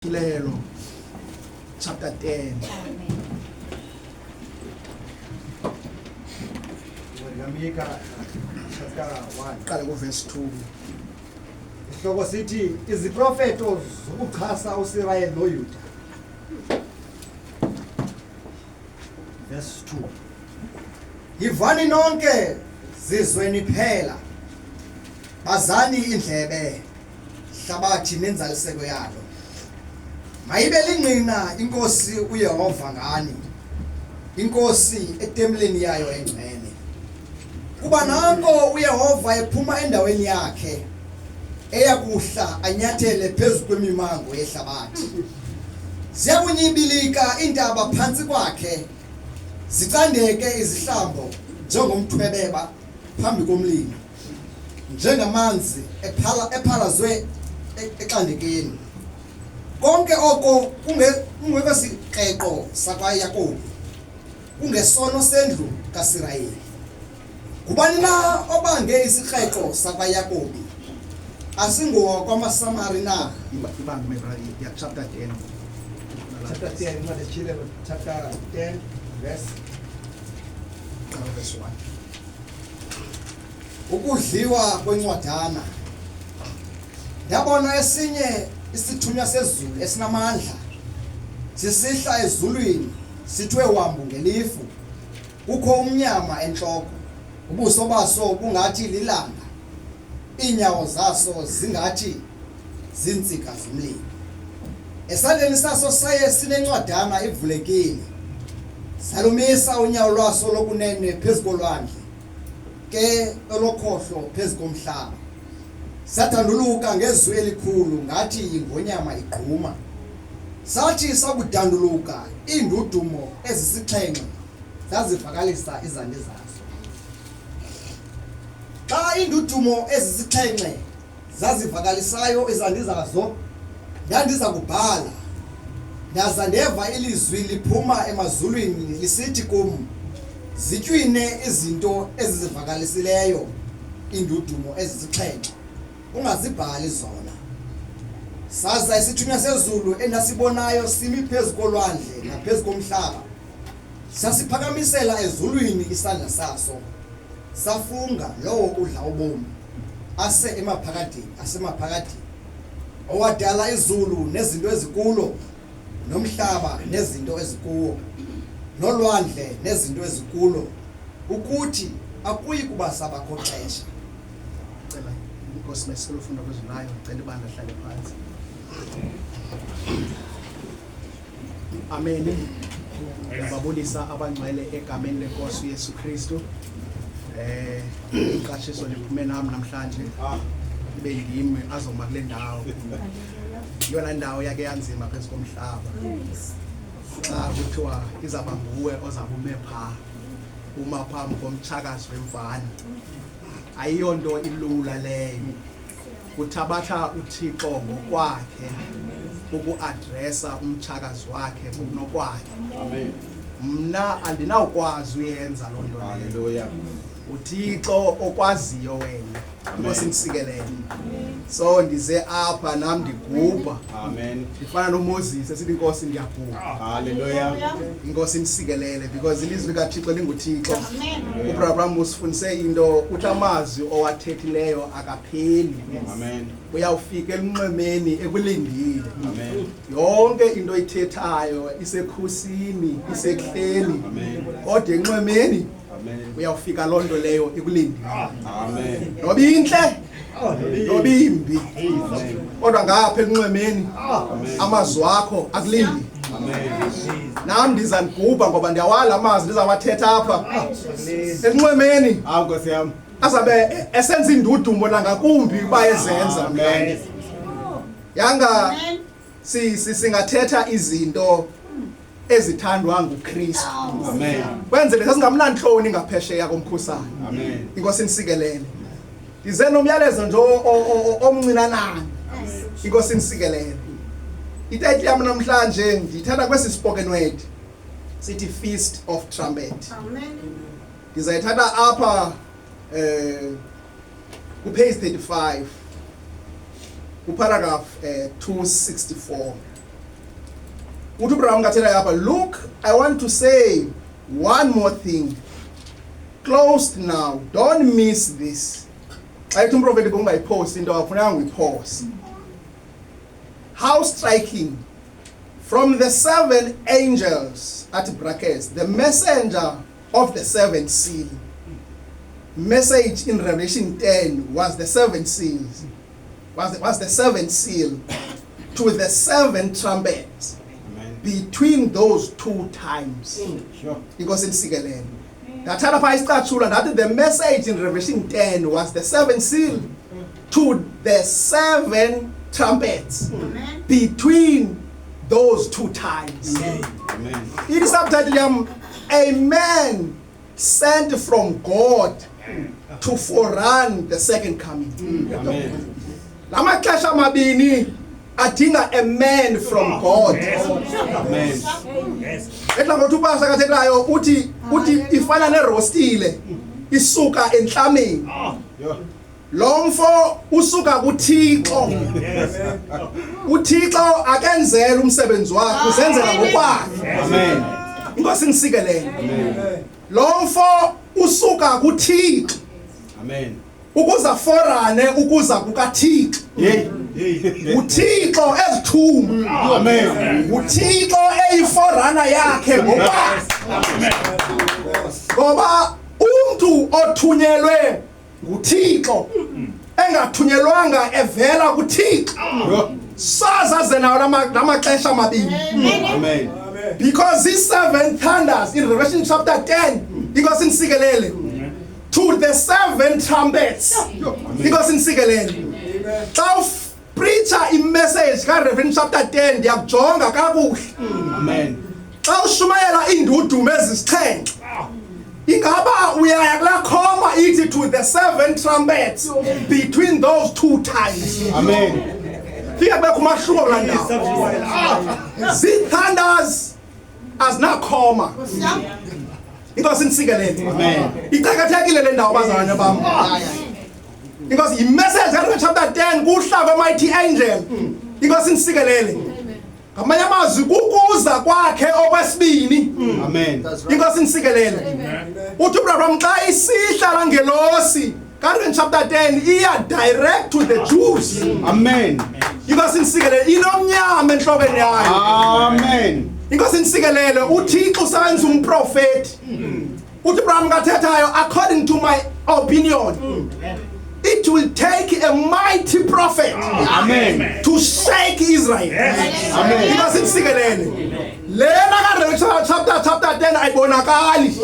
Hilelo chapter 10. Ngamika chapter 1 Qala ku verse 2. Isihloko sithi iziprofeto zokuchasa uSirayeli noYuda. Verse 2. Yivani nonke zizweni phela. Bazani indlebe hlabathi nenzaliseko yalo. Mayibe lingqina inkosi uYehova ngani. Inkosi etemleni yayo engcwele. Kuba nanko uYehova ephuma endaweni yakhe eyakuhla anyathele phezulu kwemimango yehlabathi. Ziyakunyibilika intaba phansi kwakhe. Zicandeke izihlambo njengomthwebeba phambi komlilo. Njengamanzi ephalazwe exandekeni. Konke oko kungekho siqeqo sakwaYakobi. Kungesono sendlu kaSirayeli. Kubani na obange isiqeqo sakwaYakobi? Asingowa kwamaSamari na. Ibanga mebra ya chapter 10. Chapter 10, what is chapter 10 verse Qala verse 1. Ukudliwa kwencwadana. Ndabona esinye isithunywa sezulu esinamandla sisihla ezulwini sithwe wambu ngelifu. Kukho umnyama enhloko, ubuso baso bungathi lilanga, inyawo zaso zingathi zintsika zomlilo. Esandleni saso saye sinencwadana ivulekile. Salumisa unyawo lwaso lokunene phezu kolwandle, ke olokhohlo phezu komhlaba. Sathanduluka ngezwi elikhulu ngathi ingonyama igquma. Sathi sakudanduluka indudumo ezisixhenxe zazivakalisa izandi zazo. Xa indudumo ezisixhenxe zazivakalisayo izandi zazo, ndandiza kubhala. Ndaza ndeva ilizwi liphuma emazulwini lisithi kum, zitywine izinto ezizivakalisileyo indudumo ezisixhenxe, ungazibhali zona. Saza isithunywa sezulu endasibonayo simi phezu kolwandle naphezu komhlaba. Sasiphakamisela ezulwini isandla saso. Safunga lowo udla ubomi asemaphakathi. Owadala izulu nezinto ezikulo, nomhlaba nezinto ezikuwo, nolwandle nezinto ezikulo, ukuthi akuyi kuba sabakho xesha. Cela inkosi mesicela ufunda kwezulayo, cela ibandla hlale phansi. Amen. Ngiyababulisa abangcwele egameni lenkosi uYesu Kristu. Iqashiso liphume nami namhlanje. Ibe ngimi azoma kule ndawo. Yona ndawo yake yanzima phezu komhlaba. Xa kuthiwa izaba nguwe ozabume pha uma phambi komtshakazi wemvana. Ayiyonto ilula leyo. Kuthabatha uThixo ngokwakhe ukuaddressa umtshakazi wakhe ngokunokwakhe. Amen. Mna andinawukwazi uyenza loo nto. Hallelujah. uThixo okwaziyo wena. Inkosi nisikelele. So ndize apha nami ndigubha. Amen. Ndifana noMoses esithi inkosi ngiyagubha. Hallelujah. Inkosi nisikelele because ilizwi likaThixo linguThixo. uAbraham usifundise into uthi amazwi owathethileyo akapheli. Amen. Uyawufika elinxemeni ekulindile. Amen. Yonke into oyithethayo isekhusini, isekuhleni. Amen. Kodwa enxemeni Amen. uyawufika loo nto leyo ekulindile. Amen. Noba intle, noba imbi. Amen. Kodwa ngapha elinxemeni amazwi akho akulindi. Amen. Nami ndiza ndigubha ngoba ndiyawala amazwi ndizawathetha apha. Elinxemeni Nkosi yami. azabe esenza indudumbo nangakumbi uba ezenza. Amen. Yanga singathetha izinto ezithandwa nguKristu. Amen. Kwenzele sasingamnantloni ngaphesheya komkhusane. Amen. Inkosi nisikelele. Ndize nomyalezo nje omncinanana. Inkosi nisikelele. Ititle yami namhlanje ndithanda kwesi spoken word. Sithi Feast of Trumpet. Amen. Ndizayithatha apha ku page 35. Paragraph 264. uthi uBrahamu kathela yapha, look, I want to say one more thing. Closed now. Don't miss this. Xa ethi umprofeti kungayipost into akufuneka ngiyipause. How striking. From the 7 angels, at brackets, the messenger of the 7th seal. Message in Revelation 10 was the 7 seals. Was the 7th seal to the 7 trumpets. Amen. Between those 2 times. Sure. Because in Sigalene. That the message in Revelation 10 was the 7th seal to the 7 trumpets. Amen. Between those 2 times. Amen. It is subtitled a man sent from God to forerun the second coming. Amen. Lamaxesha mabini adinga a man from God. Amen. Etla ngothi upasa kathethayo uthi ifana nerostile isuka entlameni. Yeah. Lo mfo usuka kuThixo. uThixo akenzela umsebenzi wakhe uzenzela ngokwakhe. Amen. Inkosi ngisikelele. Amen. Lo mfo usuka kuThixo Amen. ukuza forane ukuza kukaThixo. Yay. uThixo ezithuma. Amen. uThixo eyiforana yakhe ngokwakhe. Ngoba umuntu othunyelwe nguThixo engathunyelwanga evela kuThixo Yeah. sazaze nawo lamaxesha amabini. Amen. Because these 7 thunders in Revelation chapter 10 inkosi nisikelele to the 7 trumpets inkosi nisikelele xa preacher i-message ka-Revelation chapter 10 ndiyakujonga kakuhle Amen. xa ushumayela iindudumo ezisixhenxe ingaba uyaya kulaa khoma ithi to the 7 trumpets between those 2 times. Amen. Fika kubekho umahluko kulaa ndawo. Zii-thunders azinakhoma. Inkosi nisikelele. Amen. Iqakathekile le ndawo bazalwane bam. Inkosi yi-message ka-Revelation chapter 10 kuhla kwe-mighty angel. Inkosi nisikelele. Ngamanye amazwi kukuza kwakhe okwesibini. Amen. Inkosi nisikelele. Uthi uBrahamu xa isihla la ngelosi ka-Revelation chapter 10 iya direct to the Jews. Amen. Inkosi nisikelele inomnyama enhlokweni yayo. Amen. Inkosi nisikelele uThixo usebenza umprofeti. Uthi uBrahamu kathethayo according to my opinion. It will take a mighty prophet Amen. to shake Israel. Amen. Inkosi nisikelele. Lena ka-Revelation chapter 10 ayibonakali.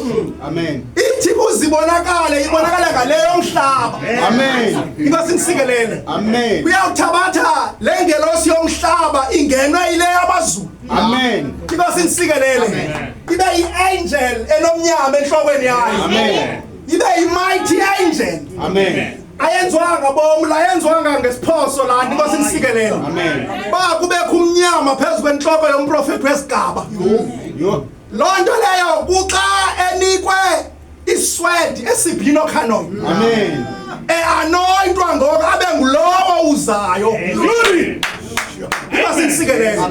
Amen. Ithi kuzibonakale ibonakala ngaleyo mhlaba. Amen. Inkosi nisikelele. Amen. Uyawuthabatha le ngelosi yomhlaba ingenwe yile yabazulu. Amen. Inkosi nisikelele. Ibe yi-angel enomnyama enhlokweni yayo. Amen. Ibe yi-mighty angel. Amen. Ayenzwanga bomla ayenzwanga ngesiphoso lana inkosi nisikelele. Amen. Ba kubekho umnyama phezu kwenhloko yomprofeti wesigaba. Yo. Loo nto leyo kuxa enikwe iswedi esibhino canon. Amen. Anointwa ngoko abe ngulowo uzayo. Inkosi nisikelele.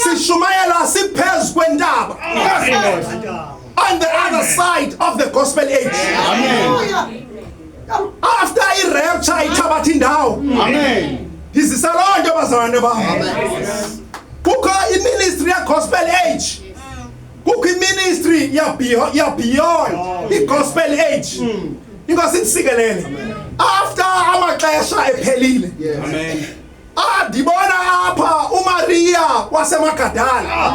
Sishumayela siphezu kwentaba. On the other side of the gospel age. Amen. After i-rapture ithabatha indawo. Amen. Ndizisa loo nto bazalwane bam. Kukho iministry ye-gospel age. Kukho iministry ya-beyond i-gospel age. Inkosi nisikelele. After amaxesha ephelile. Amen. Ndibona apha uMaria wasemagadala.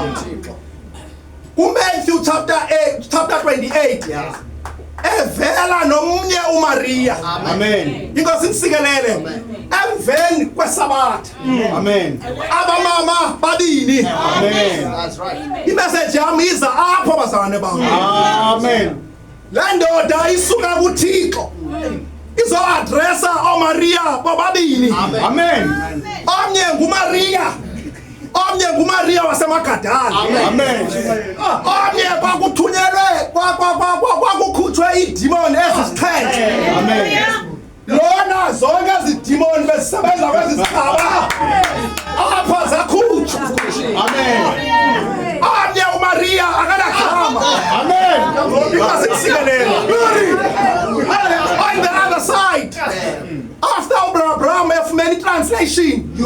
Matthew chapter 28. Evela nomnye uMaria. Amen. Inkosi nisikelele. Emveni kwesabatha. Amen. Abamama babini. Amen. That's right. Imessage yami iza apho bazalwane bam. Amen. La ndoda isuka kuThixo. Izo-adressa oMaria bobabini. Amen. Omnye nguMaria. Omnye nguMaria wasemagadala. Amen. Omnye kwakuthunyelwe kwakukhutshwe idimoni ezisixhenxe. Amen. Lona zonke ezidimoni bezisebenza kwezi zigaba apha zakhutshwa. Amen. Inkosi nisikelele. Glory. On the other side, after Abraham efumene translation,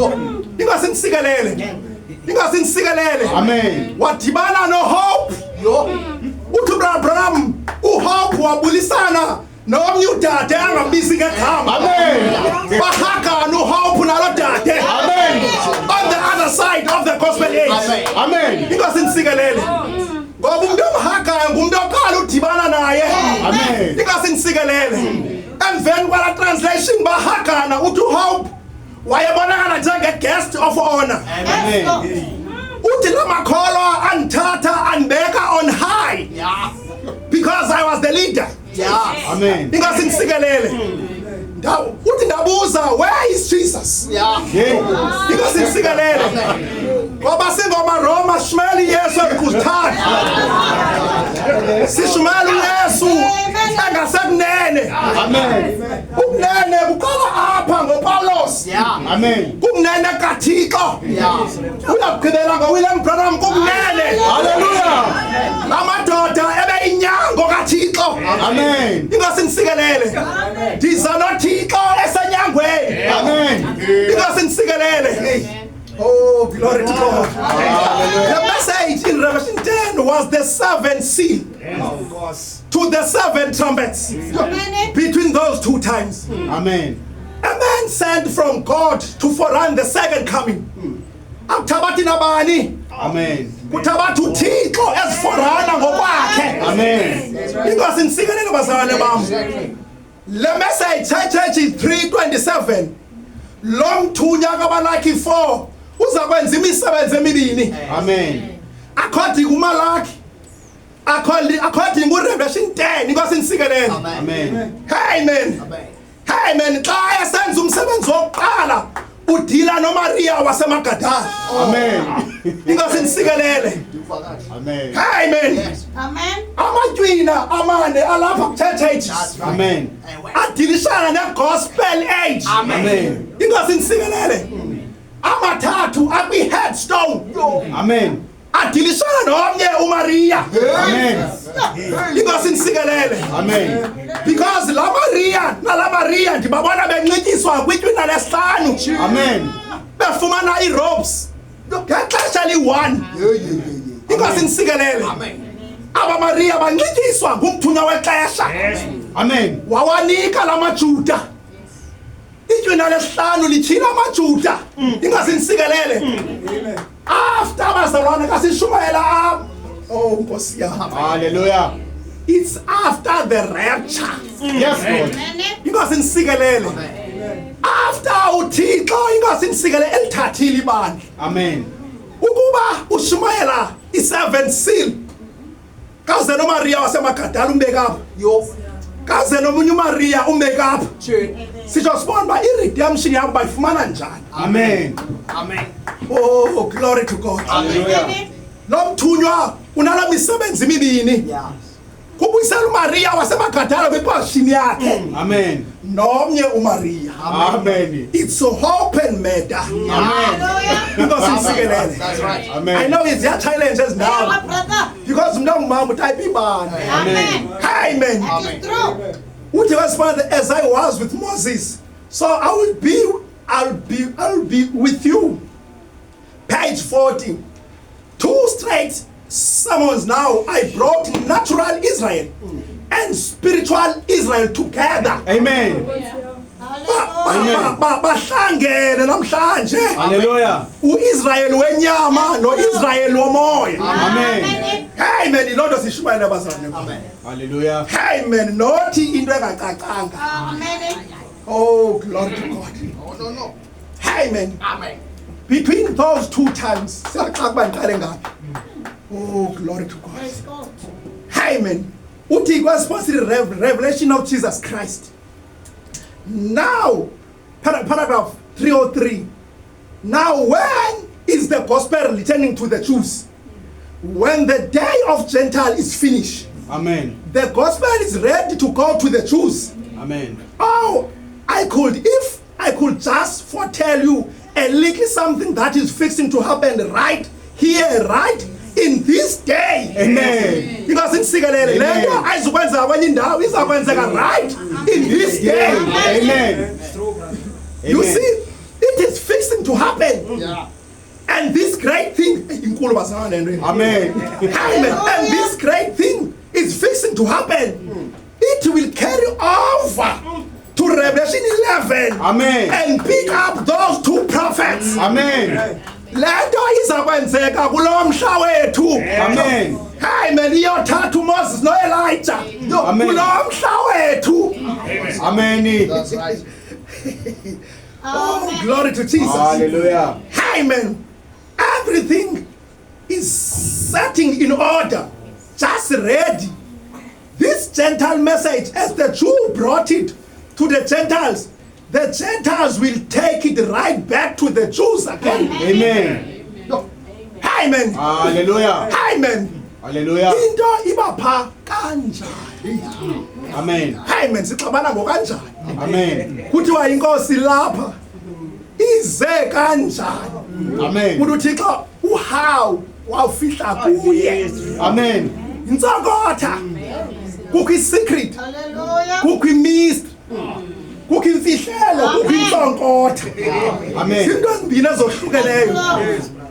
inkosi nisikelele. Inkosi nisikelele. Amen. Wadibana no Hope. Uthi Abraham uHope wabulisana nomnye udade angabizi ngegama. Amen. Bahagana uHope nalo dade. Amen. On the other side of the gospel age. Amen. Inkosi nisikelele. Ngoba umuntu omhagayo ngumuntu oqala udibana naye. Amen. Inkosi nisikelele. Emveni kwala translation bahagana uthi uHope wayebonakala njenge-guest of honor. Amen. Uthi lamakholwa andithatha andibeka on high because I was the leader. Amen. Inkosi nisikelele. Uthi ndabuza, where is Jesus? Inkosi nisikelele. Ngoba singoma Roma shmeli Yesu ekusithatha. Sishumela uYesu engasekunene. Amen. Ukunene kuqala apha ngoPawulos. Amen. Kukunene kaThixo. Uyagqibela ngoWilliam Branham kukunene. Hallelujah. Amadoda ebe inyango kaThixo. Amen. Inkosi nisikelele. Ndiza noThixo esenyangweni. Amen. Inkosi nisikelele. Oh, glory to God. The message in Revelation 10 was the seventh seal to the seven trumpets. Between those two times, Amen. a man sent from God to forerun the second coming. Akuthabathi nabani, Amen. kuthabathi uThixo eziforana ngokwakhe. Amen. Inkosi nisikelele bazalwane bam. Le message Church 3:27. Lo mthunya kaBalaki 4 uza kwenza imisebenzi emibini. Amen. According kuMalaki, according kuRevelation 10, inkosi nisikelele. Amen. Amen. Amen. Xa esenza umsebenzi wokuqala udila noMaria wasemagadala. Amen. Inkosi nisikelele. Amen. Amen. Amatywina amane alapha kuChurch. Amen. Adilishana negospel age. Amen. Inkosi nisikelele. Amathathu akwi-headstone. Amen. Adilishana nomnye uMaria. Amen. Inkosi nisikelele. Amen. Because la Maria ndibabona benxityiswa kwitywina lesihlanu. Amen. Befumana ii-robes ngexesha liyi-1. Inkosi nisikelele. Aba Maria banxityiswa ngumthunywa wexesha. Amen. Wawanika la maJuda itywina lesihlanu lithina amaJuda. Inkosi nisikelele. After abazalwane kasishumayela oh Nkosi yami. Hallelujah. It's after the rapture. Yes, Lord. Inkosi nisikelele. After uThixo inkosi nisikelele elithathile ibandla. Amen. Ukuba ushumayela i-seventh seal. Kaze noMaria wasemagadala umbeka apha. Kaze nomunye uMaria umbeka apha. Sisho sibona uba i-redemption yakho bayifumana njani. Amen. Oh, glory to God. Hallelujah. Lo mthunywa unala misebenzi emibini. Kubuyisela uMaria wasemagadala kwiposition yakhe. Amen. Nomnye uMaria. Amen. It's a hope and matter. Amen. Inkosi nisikelele. I Amen. know it's their challenges now because mntongumama utype ibani. Amen. Amen. Uthi wesifana, as I was with Moses, so I'll be with you. Page 40. 2 straight sermons now. I brought natural Israel and spiritual Israel together. Amen. Bahlangene namhlanje. Hallelujah. U-Israel wenyama no-Israel womoya. Amen. Amen. Ilonto sishumayela bazalwane. Amen. Hallelujah. Amen. Nothi into engacacanga. Oh, glory to God. No. Amen. Amen. Between those two times, oh, glory to God. Amen. Uthi was the revelation of Jesus Christ. Now, paragraph 303. Now, when is the gospel returning to the Jews? When the day of Gentile is finished. Amen. The gospel is ready to go to the Jews. Amen. Oh, if I could just foretell you a little something that is fixing to happen right here, right in this day. Amen. Because insikelele Amen. lento ayizukwenza kwenye indawo izakwenzeka right in this day. Amen. You Amen. see, it is fixing to happen. Yeah. And this great thing, inkulu basana nento. Amen. Amen. And this great thing is fixing to happen. It will carry over to Revelation 11 Amen. and pick up those two prophets. Amen. Lento izakwenzeka kulo mhla wethu. Amen. Amen. Iyothatha uMoses noElijah Amen. kulo mhla wethu. Amen. That's right. Oh, glory to Jesus. Hallelujah. Amen. Everything is setting in order, just ready. This Gentile message, as the Jew brought it to the Gentiles will take it right back to the Jews again. Amen. Amen. Hallelujah. Amen. Hallelujah. Into ibapha kanjani? Amen. Amen. Sixabana ngokanjani? Amen. Kuthiwa inkosi lapha ize kanjani? Amen. Umuntu uThixo uhawu wawufihla kuye. Amen. Insokotha. Kukho isecret. Hallelujah. Kukho imistry. Kukho imfihlelo, kukho insonkotha. Amen. Into ezibini ezohlukeneyo.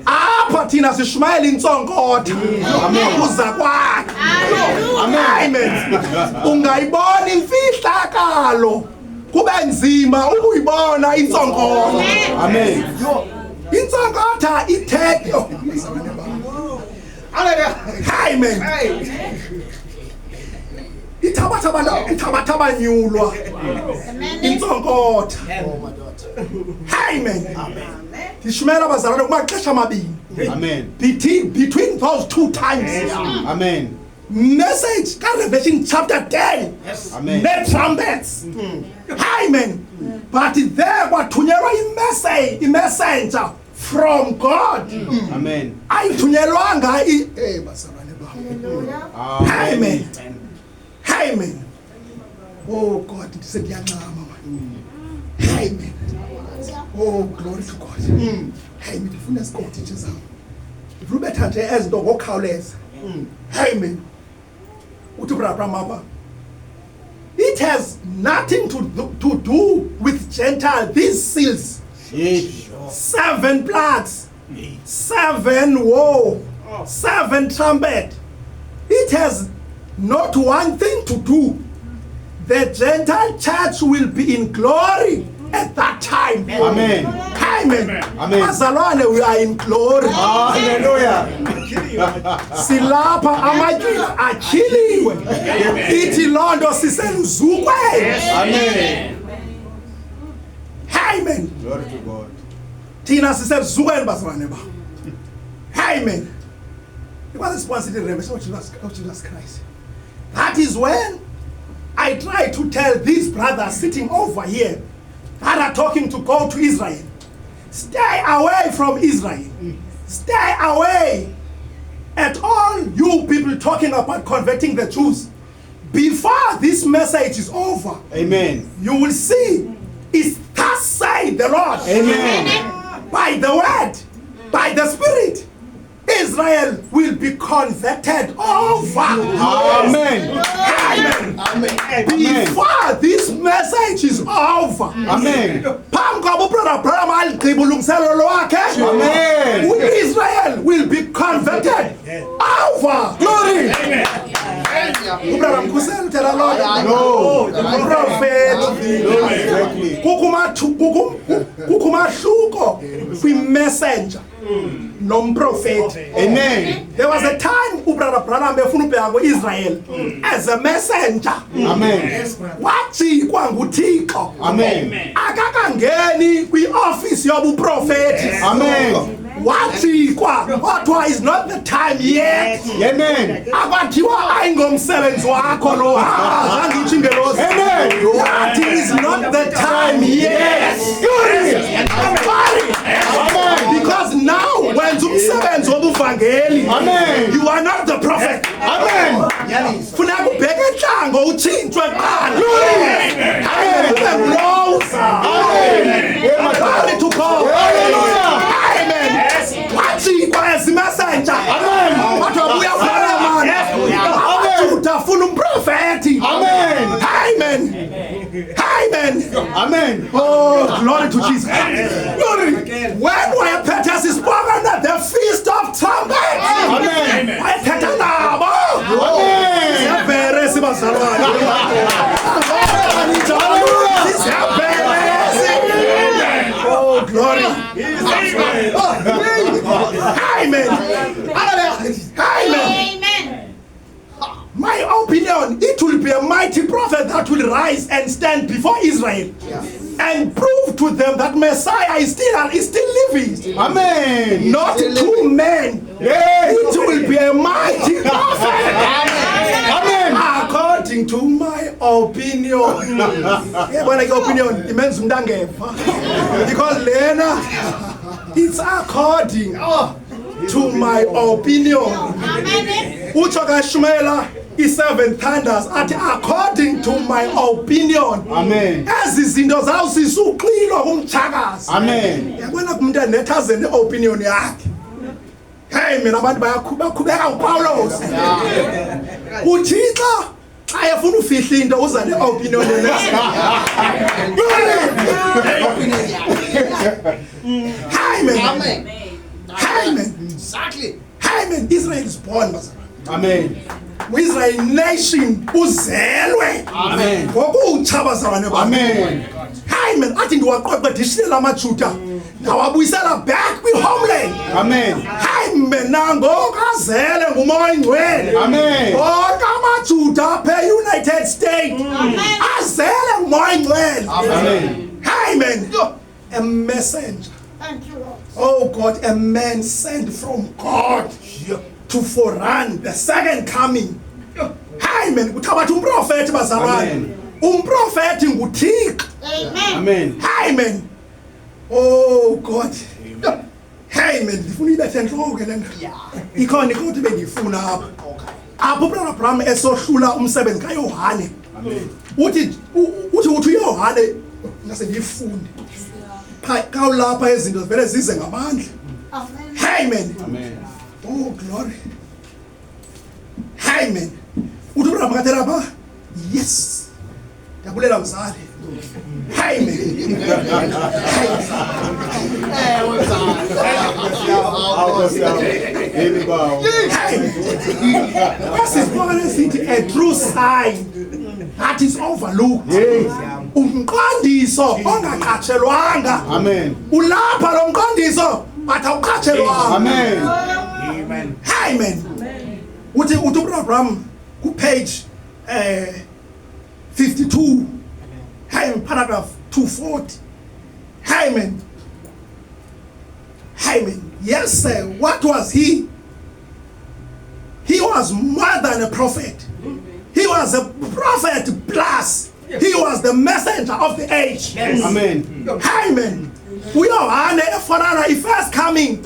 Apha thina sishumayela insonkotha. Ukuza kwakhe. Amen. Ungayibona imfihlakalo. Kube nzima ukuyibona insonkotha. Amen. Insonkotha ithethe. Amen. Ithabatha abanyulwa. Insonkotha. Amen. Ishumela abazalwane kumaxesha amabini. Amen. Between those two times. Amen. Message Revelation chapter 10. Amen. The trumpets. Amen. But there kwathunyelwa i-messenger from God. Amen. Ayithunyelwanga bazalwane bam. Amen. Amen. Oh God, ndisendiyancama. Amen. Oh, glory to God. Amen. Ndifuna isikoti nje zam. Ndifuna ubetha nje ezinto ngokukhawuleza. Amen. Uthi Abraham apha. It has nothing to do with Gentile. These seals. Yes. 7 plagues. 7 woe. 7 trumpet. It has not one thing to do. The Gentile church will be in glory at that time. Amen. Amen. Amen. Bazalwane, we are in glory. Hallelujah. Silapha amatyila atyhiliwe. Ithi loo nto siseluzukweni. Amen. Amen. Glory to God. Thina siseluzukweni bazalwane ba. Amen. It was a responsibility of revelation of Jesus Christ. That is when I try to tell these brothers sitting over here that are talking to go to Israel. Stay away from Israel. Stay away. At all you people talking about converting the Jews. Before this message is over, Amen. you will see it's thus say the Lord. Amen. By the word, by the Spirit, Israel will be converted over. Amen. Amen. Amen. Before this message is over. Amen. Phambi kwabo ubrother Abraham aligqiba ulungiselelo lwakhe. Amen. Israel will be converted over. Glory. Ubrother Mkhusela uthela No. Prophet. Exactly. Kukho umahluko kwi-messenger nomprofeti. Amen. There was a time ubrother Branham befuna ubheka ku-Israel as a messenger. Amen. Wajikwa nguThixo. Amen. Akakangeni kwi-office yobuprofeti. Amen. Wajikwa kodwa is not the time yet. Amen. Akwathiwa ayingomsebenzi wakho lo. Zange itsho ingelosi. Amen. That is not the time yet. Amen. Because now wenza umsebenzi wobuvangeli. Amen. You are not the prophet. Amen. Funeka ubheke entlango utshintshwe kuqala. Ube nguloza. Glory to God. Hallelujah. Amen. Wajikwa as messenger. Amen. to Jesus. Glory. When wayephethe sisibona the feast of trumpets. Amen. Wayephethe nabo. Amen. Siyabhere sibazalwane. Siyabhere. Oh glory. Amen. Amen. My opinion, it will be a mighty prophet that will rise and stand before Israel and prove to them that Messiah is still living. Amen. Not two men. It will be a mighty prophet. Amen. According to my opinion. When opinion, it means because Lena, it's according to my opinion. Uchoka Shumela is 7 thunders at according to my opinion. Amen. As is in those houses so clean or chagas. Amen. Yabona kumntu netas and opinion yakhe. Hey mina abantu bayaqhubeka uPaulos. Uthixo xa efuna ufihla into uza ne-opinion Amen. Exactly. Amen. Israel is born. Amen. Israel nation uzelwe. Amen. Ngokutsha bazalwane bami. Amen. Amen. Athi ndiwaqeqedishile amaJuda ndawabuyisela back kwi-homeland. Amen. Amen. Nangoku azele ngumoya oyingcwele. Amen. Bonke amaJuda apha e-United States azele ngumoya oyingcwele. Amen. Amen. A messenger. Thank you, Lord. Oh God, a man sent from God to forerun the second coming. Amen. Kuthabatha umprofeti bazalwane. Umprofeti nguThixo. Amen. Amen. Oh God. Amen. Ndifuna ibethe enhloko ke lento. Ikhona ukuthi bengifuna apha. Apho uBrother Abraham esohlula umsebenzi kaYohane. Amen. Uthi uYohane ngase ngifunde. Kawulapha izinto vele zize ngamandla. Amen. Amen. Oh glory. Amen. Uthi uBrother makathelapha? Yes. Yabulela mzali. Amen. A true sign that is overlooked. Umqondiso ongaqatshelwanga. Amen. Ulapha lo mqondiso bathi awuqatshelwanga. Amen. Amen. Amen. Uthi uBrother Abraham ku page 52. Amen. Paragraph 240. Amen. Amen. Yes, sir. What was he? He was more than a prophet. He was a prophet plus. He was the messenger of the age. Amen. Amen. uYohane efonana first coming.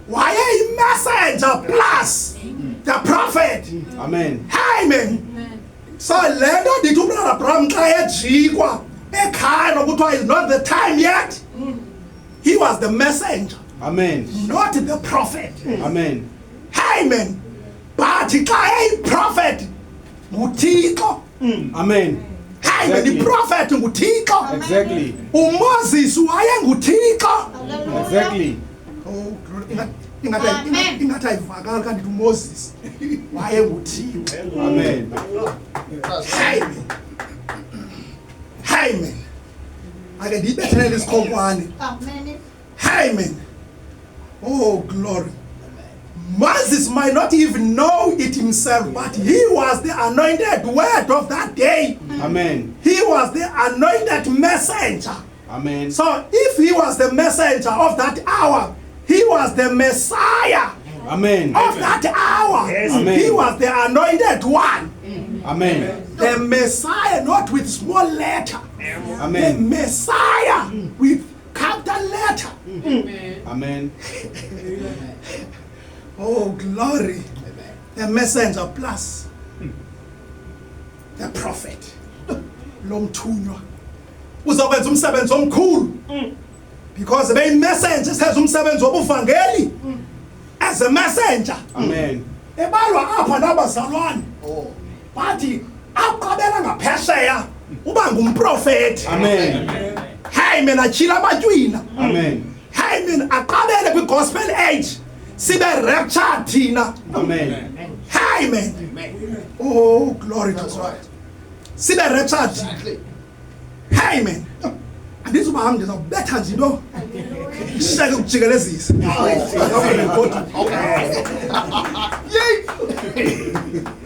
Why a messenger plus the prophet? Amen. Amen. So lento ndithi uBrother Abraham xa ejikwa ekhaya nokuthiwa is not the time yet. He was the messenger. Amen. Not the prophet. Amen. Amen. But xa prophet nguThixo. Amen. Amen. The prophet nguThixo. Exactly. uMoses wayenguThixo. Exactly. Oh, ingathi ayivakali kanti uMoses wayenguThixo. Amen. Amen. Amen. Ake ndibethelele isikhonkwane. Amen. Oh glory. Moses might not even know it himself, but he was the anointed word of that day. Amen. He was the anointed messenger. Amen. So if he was the messenger of that hour, he was the Messiah Amen. of that hour. Amen. He was the anointed one. Amen. The Messiah, not with small letter. The Amen. Messiah with capital letter. Amen. Oh, glory. The messenger plus the prophet. Lomthunywa. Uzokwenza umsebenzi omkhulu. Because the messenger says umsebenzi wobuvangeli as a messenger. Amen. Ebalwa apha nabazalwane. Bathi aqabela ngaphesheya uba ngumprofeti. Amen. Amen. Hey man, achila amatywina. Amen. Hey man, aqabele kwi-gospel age. Sibe raptured thina. Amen. Hey man. Oh, glory to God. Sibe raptured. Hey man. Andizubahamba ndizawubetha nje into. Shaka ukujikelezisa. Yey.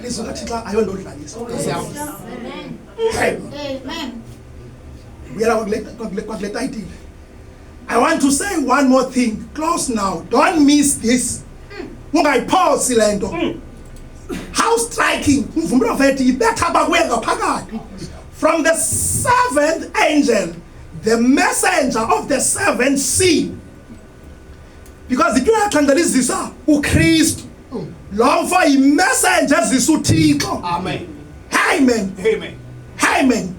Lizwi kaThixo ayondodlalisa. Amen. Hey. Amen. Kule title. I want to say one more thing. Close now. Don't miss this. Ungayiphosi lento. How striking. Umvumprofeti ibetha bakwenza phakathi. From the seventh angel, the messenger of the seventh seal. Because the kuyaqandelizisa uKristu. Lo mfo imessenger ezisa uThixo. Amen. Amen. Amen. Amen.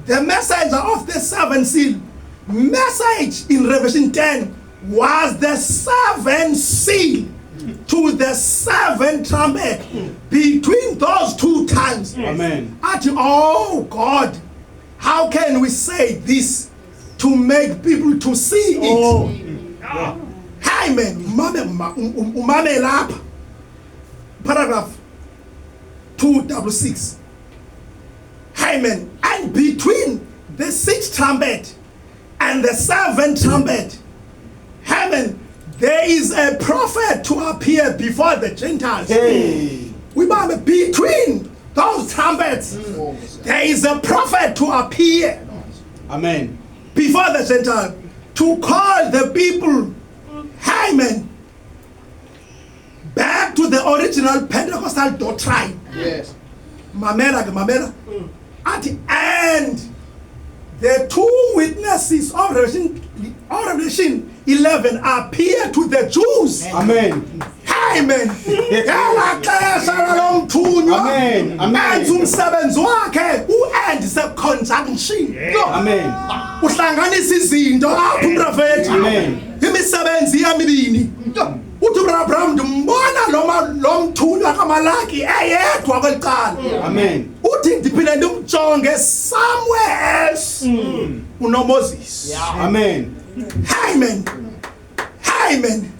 The messenger of the seventh seal, message in Revelation 10 was the seventh seal to the seventh trumpet. Between those two times, Amen. oh God, how can we say this to make people to see it? Oh. Amen. Umame lapha. Paragraph 266. Amen. And between the sixth trumpet and the seventh trumpet, amen, there is a prophet to appear before the Gentiles. Hey. Between those trumpets, there is a prophet to appear Amen. before the Gentiles to call the people, amen, back to the original Pentecostal doctrine. Yes. Mamela. At the end, the two witnesses of Revelation 11 appear to the Jews. Amen. Amen. Amen. Amen. Umsebenzi wakhe uendise conjunction. Amen. Uhlanganisa izinto apho umprofeti. Amen. Imisebenzi yamibini. Uthi uAbraham ndimbona lo mthunywa kaMalaki eyedwa kwelicala. Amen. Uthi ndiphinde ndimjonge somewhere else. UnoMoses. Amen. Amen. Amen.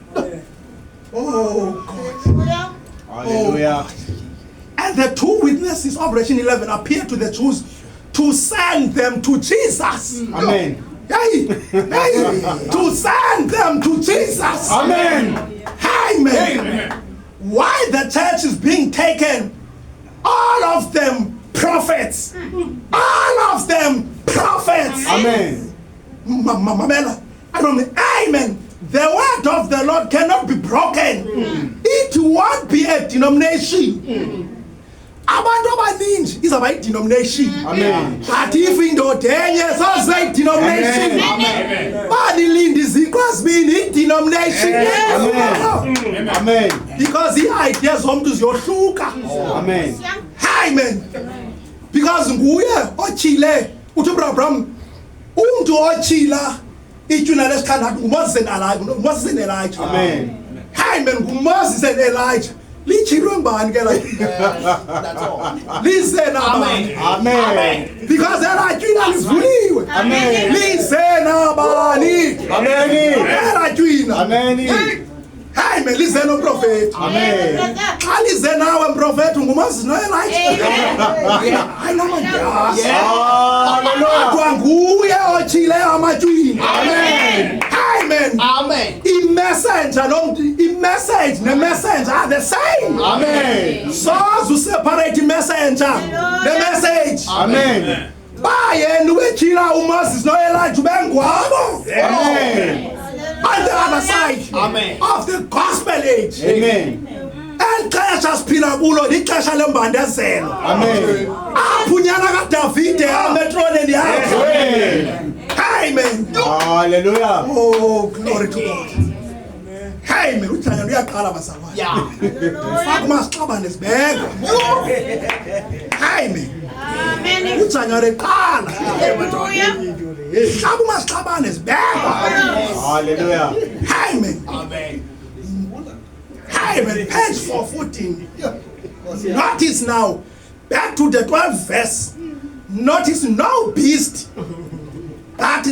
Oh God. Hallelujah. And the two witnesses of Revelation 11 appear to the Jews to send them to Jesus. Amen. Hey, to send them to Jesus. Amen. Amen. Why the church is being taken? All of them prophets. All of them prophets. Amen. Mamela. Amen. The word of the Lord cannot be broken. It won't be a denomination. Abantu abaninji izaba i-denomination. Amen. But if indoda enye soze i-denomination. Amen. Balilindi zikwazibini i-denomination. Amen. Amen. Because ii-idea zomntu ziyohluka. Amen. Amen. Because nguye otshile uthi uAbraham umntu otshila ityhuna lesithandathu nguMoses and Elijah. Amen. Amen. nguMoses and Elijah. Litshilwe ngubani ke la? That's all. Lize nabani? Amen. Because elaa tyhuna livuliwe. Amen. Lize nabani? Amen. Elaa tyhuna. Amen. Amen. Lize nomprofeti. Amen. Xa lize nawe mprofeti nguMoses noElijah. Hayi namandiyazi. Hallelujah. Kwa nguye otshile amatyhuna. Amen. Amen. Amen. I-message ne-messenger are the same. Amen. Soze useparate i-messenger ne-message. Amen. Bayena wetshila uMoses noElijah ubengwabo. Amen. On the other side Amen. of the gospel age. Amen. Elixesha siphila kulo lixesha lembandezelo. Amen. Apho unyana kaDavide ametroneni yakhe. Amen. Amen. Hallelujah. Oh, glory to God. Amen. Uthanda uyaqala bazalwane. Yeah. Faka umasixabane sibeka. Amen. Amen. Ujanuary qala. Hallelujah. Faka umasixabane sibeka. Hallelujah. Amen. Amen. Amen. Page 414. Notice now, back to the 12th verse. Notice no beast that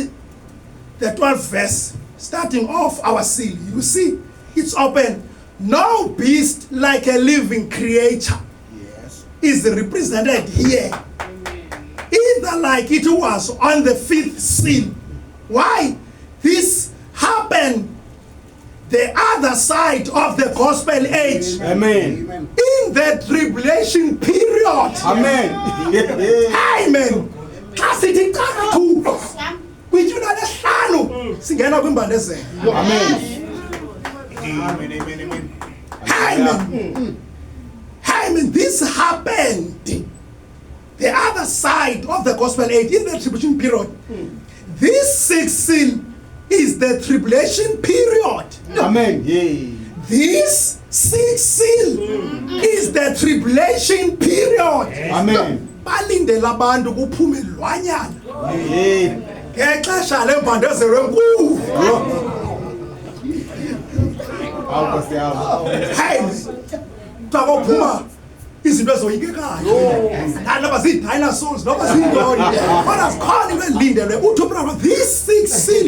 the 12th verse, starting off our seal, you see, it's open. No beast like a living creature Yes. is represented here. Either like it was on the 5th seal. Why? This happened the other side of the gospel age. Amen. Amen. In the tribulation period. Amen. Amen. Xa sithi qathu kwitshuna lesihlanu singena kwimbandezelo. Amen. Amen. Amen. This happened the other side of the gospel age in the tribulation period. This 6th seal is the tribulation period. Amen. Yay. This 6th seal is the tribulation period. Amen. Balindela abantu kuphume lwanyana Yay. ngexesha lembandezelo enkulu. Awukosi yami. Hey, kwakuphuma izinto ezoyikekayo nanoba zii-dinosaurs noba ziintoni kodwa zikhona into ezilindelwe uthi ubrama this 6th seal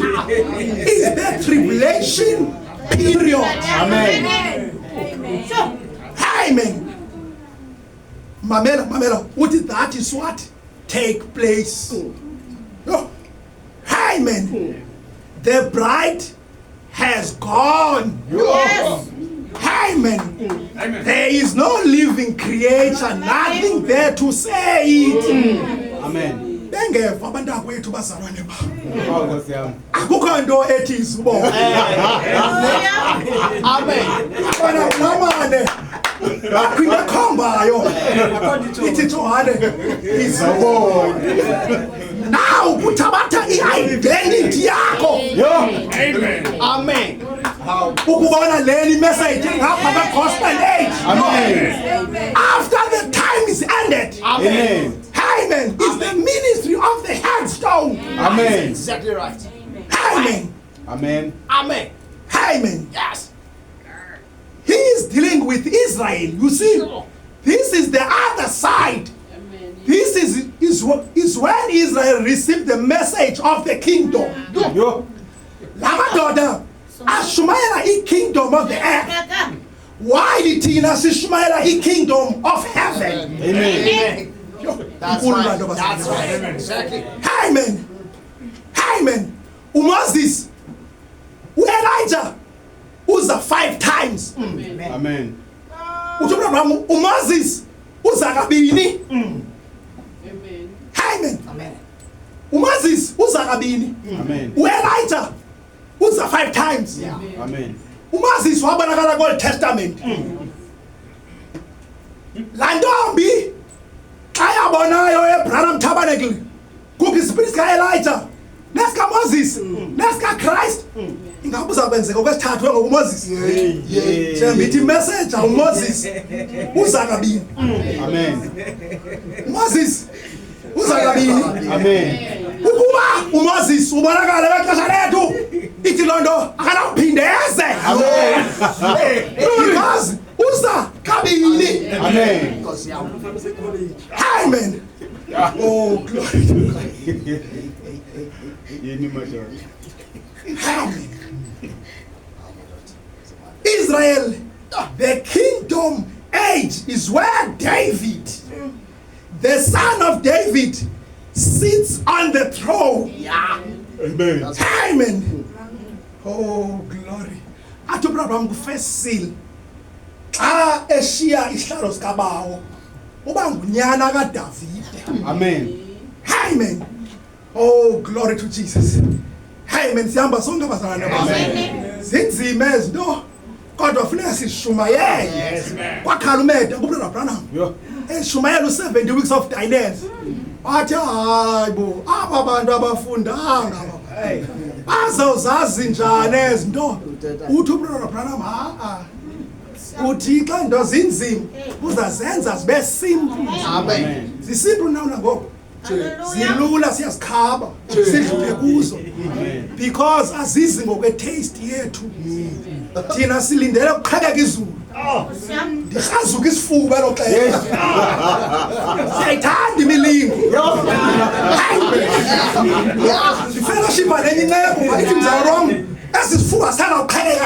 is the tribulation period. Amen. Amen. Mamela uthi that is what take place. No. Amen. The bride has gone. Yes. Amen. There is no living creature, nothing there to say it. Amen. Bengeva abantakwethu bazalwane ba. Awukosi yami. Akukho nto ethi isibongo. Amen. Bona namane. Akwinto ekhombayo. Ithi Johane izobona. Now kuthabatha i-identity yakho. Yo. Amen. Ukubona leli message ngapha kwe-gospel age. Amen. After the time is ended. Amen. Amen. It's the ministry of the headstone. Amen. Exactly right. Amen. Amen. Amen. Amen. Yes. He is dealing with Israel. You see, this is the other side. This is when Israel received the message of the kingdom. Yo. Lamadoda ashumayela i-kingdom of the earth. While thina sishumayela i-kingdom of heaven. Amen. That's right. That's right. Exactly. Amen. Amen. Moses, Elijah, uza 5 times. Amen. Uthi Moses uza kabini. Amen. Amen. Moses uza kabini. Amen. Elijah uza 5 times. Yeah. Amen. Moses wabonakala kwi-Old Testament. La ntombi xa yabonayo eBranham Tabernacle kukho ispirit ka-Elijah nesika-Moses nesika-Christ ingaba uzakwenzeka okwesithathu ngoku uMoses. Njengemithi imessenger uMoses uza kabini. Amen. uMoses uza kabini. Amen. Ukuba uMoses ubonakala ngexesha lethu ithi loo nto akanakuphindeze. Amen. Because uza kabini. Amen. Because yeah. Amen. Oh, glory to God. Yini madoda. Amen. Israel, the kingdom age is where David, the son of David, sits on the throne. Yeah. Amen. Amen. Oh, glory. Athi uAbraham ku-first seal xa eshiya isihlalo sikabawo uba ngunyana kaDavide. Amen. Amen. Oh, glory to Jesus. Amen. Sihamba sonke abazalwane bami. Zinzima ezinto kodwa funeka sishumayele. Kwakhala umeda kuBrother Branham. Yo. Eshumayela u-70 weeks of dilence. Wathi hayi bo aba bantu abafundanga aba. Bazawuzazi njani ezinto? Uthi uBrother Branham uthi xa into zinzima uzazenza zibe simple. Amen. Zisimple now nangoku. Hallelujah. zilula siyazikhaba sidlule kuzo Amen. because azizi ngokwe-taste yethu thina silindele kuqhekeka izulu Nkosi yami. ndirhazuka isifuba elo xesha siyayithanda imilingo ifellowship alenye incebo mayithi mzalwam esi sifuba sangawuqheleka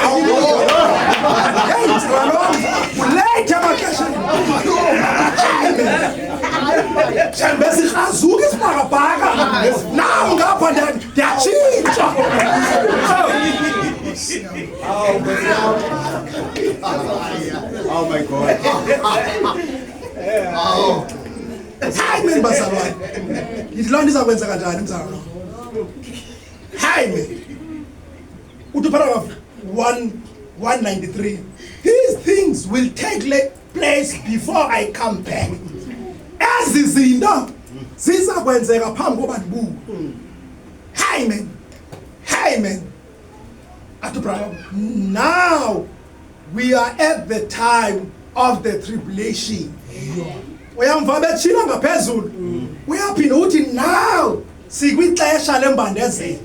ulethe amaxesha mhlawumbe sirhazuka isibhakabhaka nam ngapha ndiyatshintsha Oh my God. hayi meni bazalwane yithi loo nto iza kwenza kanjani mzalwane hayi meni uthi paragraph 193 these things will take place before I come back ezi zinto ziza kwenzeka phambi koba ndibuye hayi meni hayi meni athi paragraph now we are at the time of the tribulation uyamva betshila ngaphezulu uyaphinda uthi now sikwixesha lembandezelo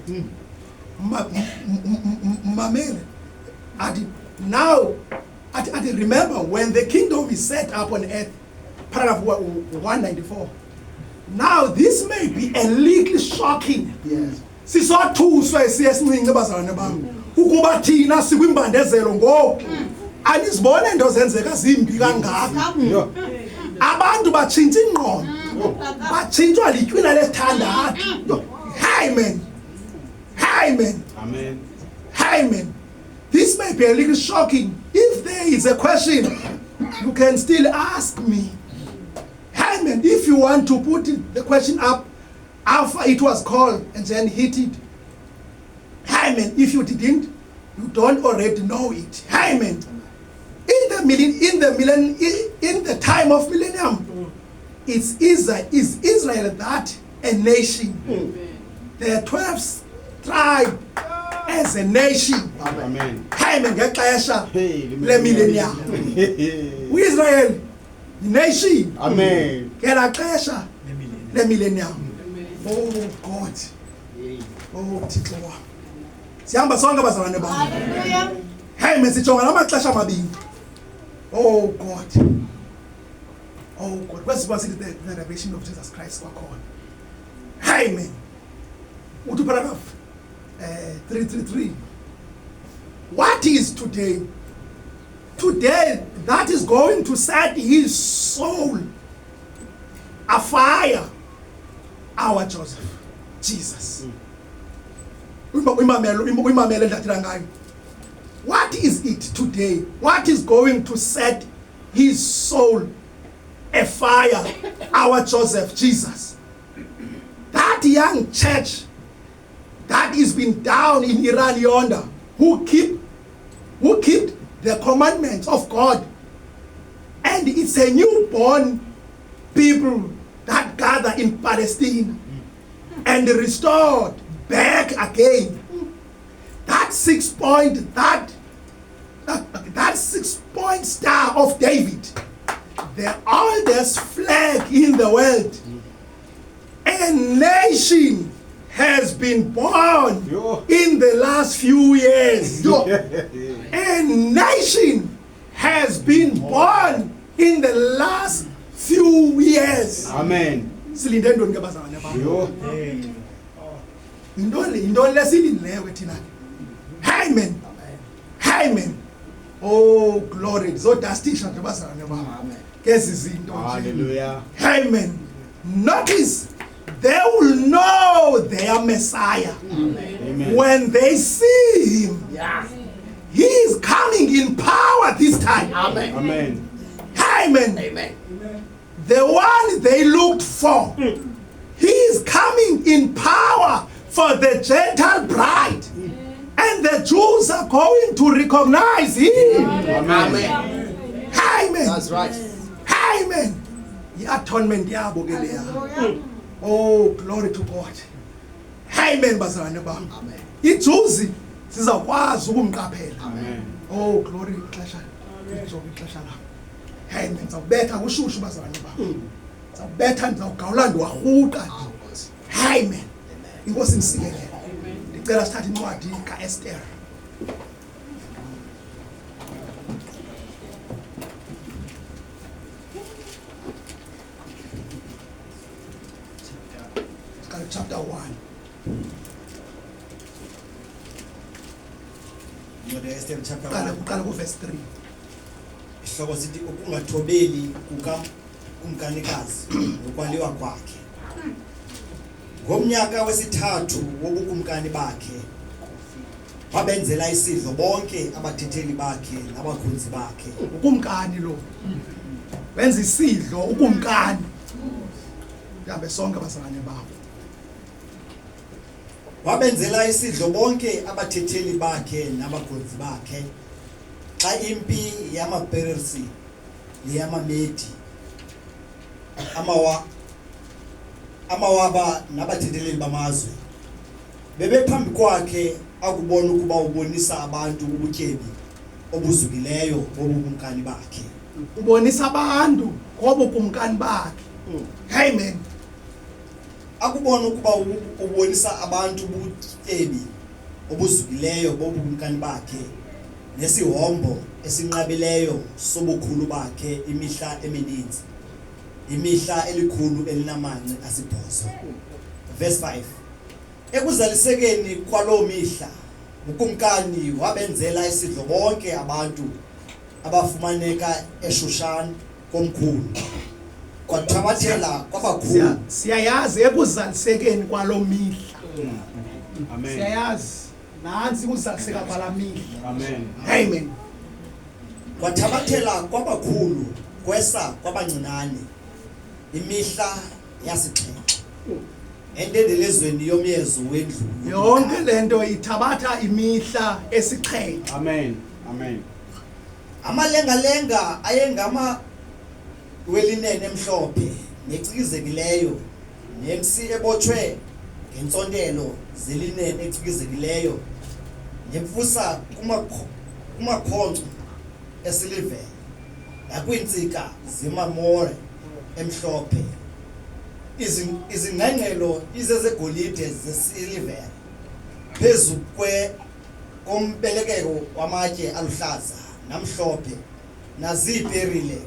mamele athi now athi remember when the kingdom is set up on earth paragraph 194 now this may be a little shocking sisothuswe siye sincinci bazalwane bam ukuba thina sikwimbandezelo ngoku anizibone into zenzeka zimbi kangaka abantu batshintsha ingqondo batshintshwa litywina lesithandathu hayi man hayi man Amen. hayi man this may be a little shocking if there is a question you can still ask me hayi man if you want to put the question up after it was called and then hit it hayi man if you didn't you don't already know it hayi man in the time of millennium is Israel that a nation the 12th tribe as a nation Amen. hayi man ngexesha Hey, le-millennium uIsrael nation Amen. ngela xesha le-millennium oh God oh Thixo wam sihamba sonke bazalwane bam Hallelujah. hayi man sijonga namaxesha amabini oh God oh God kwesiba sithi the revelation of Jesus Christ kwakhona hayi man uthi paragraph 333 what is today that is going to set his soul afire our Joseph Jesus uyimamele ndathira ngayo what is it today what is going to set his soul afire our Joseph Jesus that young church that has been down in Iran yonder who keep the commandments of God and it's a newborn people that gather in Palestine and restored back again that 6-point that 6-point star of David the oldest flag in the world a nation has been born in the last few years a nation has been born in the last few years Amen. silinde ntoni ke bazalwane bam Yo. yintoni lesilindileyo ke thina hayi man hayi man oh glory zodastisha nje bazalwane bam ngezi zinto nje Hallelujah. hayi man notice they will know their Messiah Amen. when they see him he is coming in power this time Amen. hayi man the one they looked for he is coming in power for the Gentile bride and the Jews are going to recognize him Amen. hayi man That's right. hayi man i-atonement yabo ke leya Hallelujah. oh glory to God hayi man bazalwane bam ijuzi sizawukwazi ukumqaphela Amen. oh glory ixesha lijonge ixesha la hayi man zawubetha kushushu bazalwane bam Zawubetha ndizawugawula ndiwarhuqa nje. Hayi man. Inkosi imsikelele. Ndicela sithathe incwadi kaEsther. Chapter 1. Incwadi kaEsther chapter Kuqala kuverse 3. Isihloko sithi ukungathobeli kumkanikazi ngokwaliwa kwakhe. Ngomnyaka wesithathu wobukumkani bakhe wabenzela isidlo bonke abathetheli bakhe nabakhonzi bakhe. Ukumkani lo. Wenza isidlo ukumkani. Yabe sonke abazalwane babo. Wabenzela isidlo bonke abathetheli bakhe nabakhonzi bakhe. Xa impi yamaPeresi neyamaMedi amawaba nabathetheleli bamazwe bebephambi kwakhe akubona ukuba ubonisa abantu ubutyebi obuzukileyo bobukumkani bakhe. Ubonisa abantu ngobukumkani bakhe. Hey man. Akubona ukuba ubonisa abantu ubutyebi obuzukileyo bobukumkani bakhe nesihombo esinqabileyo sobukhulu bakhe imihla emininzi, imihla elikhulu elinamanqe asibhozo. Verse 5. Ekuzalisekeni kwaloo mihla ukumkani wabenzela isidlo bonke abantu abafumaneka eShushani komkhulu. Kwathabathela kwabakhulu. Siyayazi ekuzalisekeni kwaloo mihla. Amen. Siyayazi nansi ukuzaliseka kwala mihla. Amen. Amen. Kwathabathela kwabakhulu kwesa kwabancinane imihla yasixhenxe endendelezweni yomyezo wendlu. Yonke lento ithabatha imihla esixhenxe. Amen. Amen. Amalengalenga ayengama welinene emhlophe necikizekileyo nemsi ebotshwe ngentsontelo zelinene ecikizekileyo nemfusa kumakhonkco esilive nakwintsika zemamore emhlophe. Izingqengqelo izezegolide zesilive phezu kombelekeko wamatye aluhlaza namhlophe naziiperile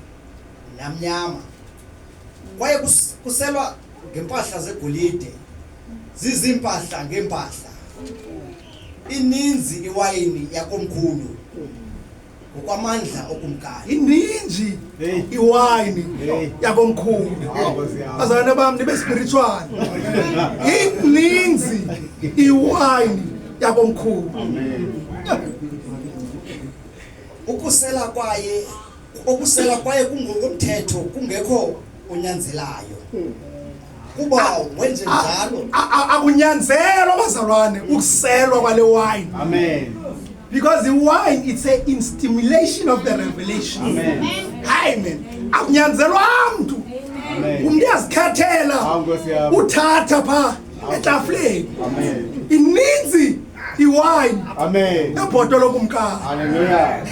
namnyama. Kwaye kuselwa ngempahla zegolide zizimpahla ngempahla. Ininzi iwayini yakomkhulu ngokwamandla okumkani. Ininji Hey. iwayini Hey. yakomkhulu. Nkosi yami. Bazalwane bami nibe spiritual. Ininzi iwayini yakomkhulu. Ukusela kwaye kungokomthetho kungekho unyanzelayo. Kuba wenje njalo Akunyanzelwa bazalwane ukuselwa kwale wine. Amen. Because the wine, it's a stimulation of the revelation. Amen. Hayi man. Akunyanzelwa mntu. Amen. Umuntu yazikhathela Nkosi yami. uthatha pha etafuleni. Amen. Ininzi iwine Amen. ebhotolo kumkani. Hallelujah.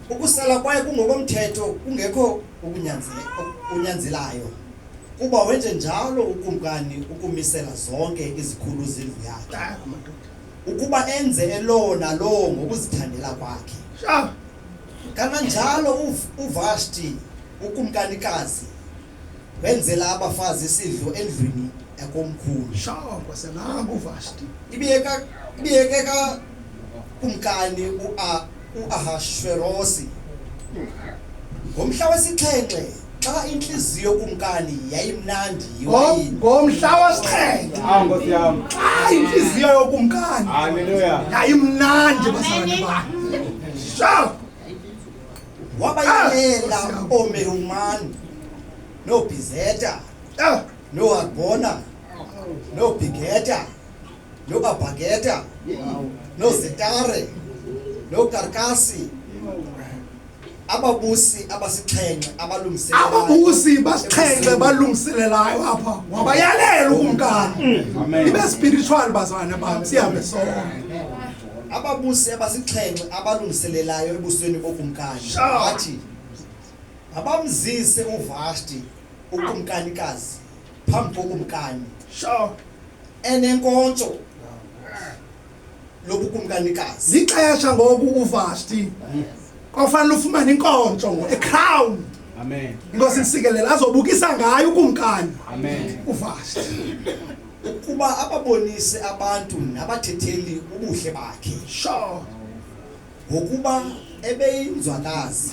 ukusela kwaye kungokomthetho kungekho unyanzelayo. Kuba wenje njalo ukumkani ukumisela zonke izikhulu zendlu yakhe, ukuba enze elo nalo ngokuzithandela kwakhe. Sha. Kananjalo uVashti ukumkanikazi wenzela abafazi isidlo endlwini yakomkhulu. Sha kwasenanga uVashti. Ibiyekeka kumkani uAhashwerosi. Ngomhla wesixhenxe xa inhliziyo kumkani yayimnandi yiwayini. Ngomhla wesixhenxe. Nkosi yami. Xa inhliziyo yokumkani Hallelujah. yayimnandi bazalwane bami. Sha. Wabayelela oMehumani noBhizeta noHarbona noBhigeta noAbhageta noZetare noKarkasi, ababusi abasixhenxe ababusi basixhenxe balungiselelayo apha wabayalela ukumkani. Amen. Ibe spiritual bazalwane bami sihambe sonke. ababusi abasixhenxe abalungiselelayo ebusweni bokumkani Sure. abamzise uVashti ukumkanikazi phambi kokumkani Sure. enenkonzo lobukumkanikazi. Lixesha ngoku uVashti. Kofanele ufumane inkonzo, a crown. Amen. Inkosi insikelela azobukisa ngayo ukumkani. Amen. uVashti. Ukuba ababonise abantu nabathetheli ubuhle bakhe Sure. ngokuba ebeyinzwakazi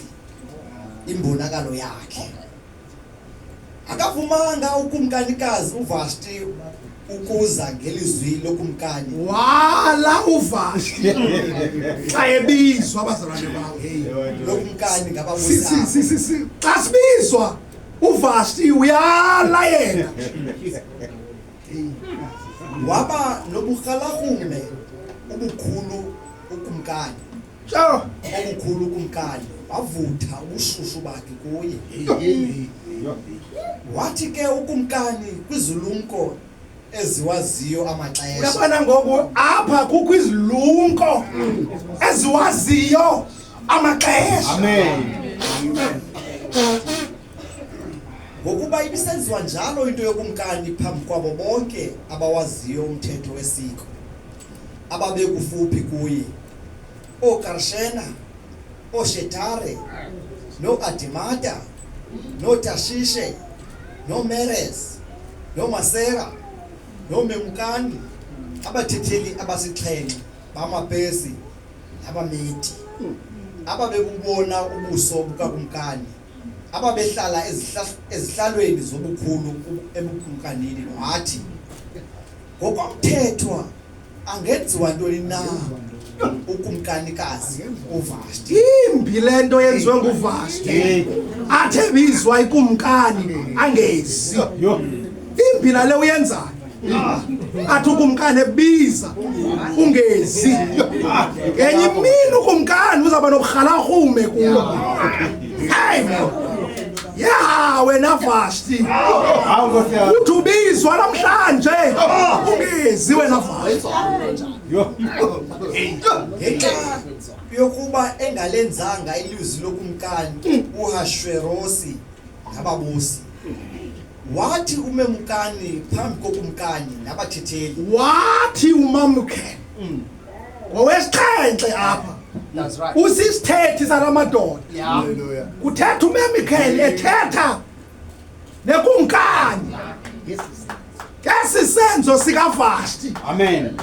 imbonakalo yakhe. Akavumanga ukumkanikazi uVashti ukuza ngelizwi lokumkani. Wala uVashti. Xa ebizwa abazalwane bawo. Hey. Lokumkani ngababusi. Si. Xa sibizwa uVashti uyala yena. Waba nobukhalahume ubukhulu ukumkani. Sure. Obukhulu kumkani wavutha ubushushu bakhe kuye. Wathi ke ukumkani kwizulumko eziwaziyo amaxesha. Uyabona ngoku apha kukho izilumko eziwaziyo amaxesha. Amen. Ngokuba ibisenziwa njalo into yokumkani phambi kwabo bonke abawaziyo umthetho wesiko ababe kufuphi kuye. OKarshena, oShetare, noAdimata, noTashishe, noMeres, noMasera, noMemukani, abathetheli abasixhenxe bamaPesi nabameti ababebubona ubuso bukakumkani ababehlala ezihlalweni zobukhulu ebukumkanini. Wathi ngokomthetho angenziwa ntoni na ukumkanikazi uVashti. Imbi lento yenziwe nguVashti. Athe bizwa ikumkani angezi. Yo. Imbi nale uyenzayo. Athi ukumkani ebiza ungezi. Ngenye imini ukumkani uzaba nobukhalahume kuwe. Hey. Yeah, wena Vashti. Hawu Nkosi yami. Uthi ubizwa namhlanje ungezi wena Vashti. Yo. Ngenxa yokuba engalenzanga ilizwi lokumkani uHashwerosi nababusi. Wathi uMemukani phambi kokumkani nabathetheli. Wathi umamukhe. Ngowesixhenxe apha. That's right. Usisithethi salamadoda. Hallelujah. Kuthetha uMemikheli ethetha nekumkani. Yes. Ngesisenzo sikaVashti. Amen.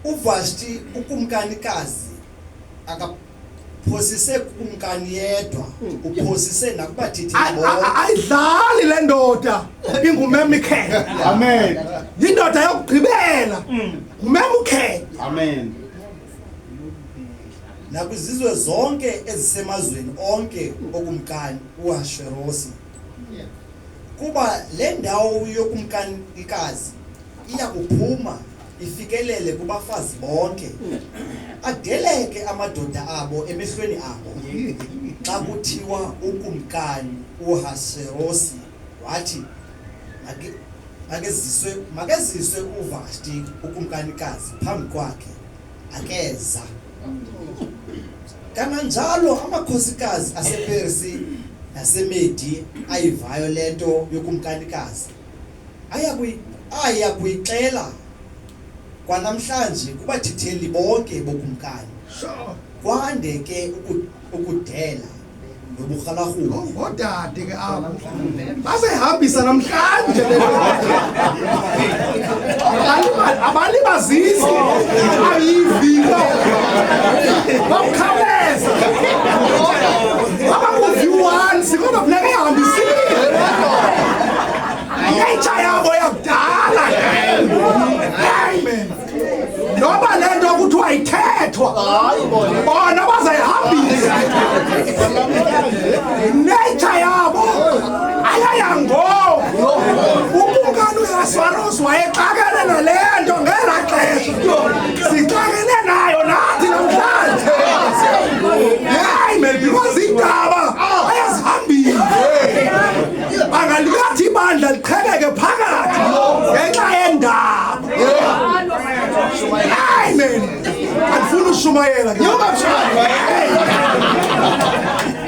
uVashti ukumkanikazi akaphosise kumkani yedwa, uphosise nakubathetheli bonke. Ayidlali le ndoda ingumemikheli. Amen. Indoda yokugqibela ngumemikheli. Amen. Nakwizizwe zonke ezisemazweni onke okumkani uHashwerosi. Kuba le ndawo yokumkanikazi iya kuphuma ifikelele kubafazi bonke. Adeleke amadoda abo emehlweni abo. Xa kuthiwa ukumkani uHashwerosi wathi makeziswe uVashti ukumkanikazi phambi kwakhe, akeza. Kananjalo amakhosikazi asePersi naseMedi ayivayo lento yokumkanikazi aya kuyixela kwanamhlanje kubathetheli bonke bokumkani. Kwande ke ukudela nobukhalahume. Ngodade ke apho. Basehambisa namhlanje le abalibazisi ayiviko. Bakhawuleza. Babakuvi once kodwa funeka ihambisile. Nature yabo yakudala. Amen. Noba lento kuthiwa ithethwa. Bona bazayihambisa. Nature yabo ayayango. Ukumkani uHashwerosi wayexakene nalento ngela xesha. Sixakene nayo nathi namhlanje. Amen. Because indaba ayazihambisa. Bangalikathi ibandla liqhekeke phakathi ngenxa yendaba. Amen. Andifuna ushumayela.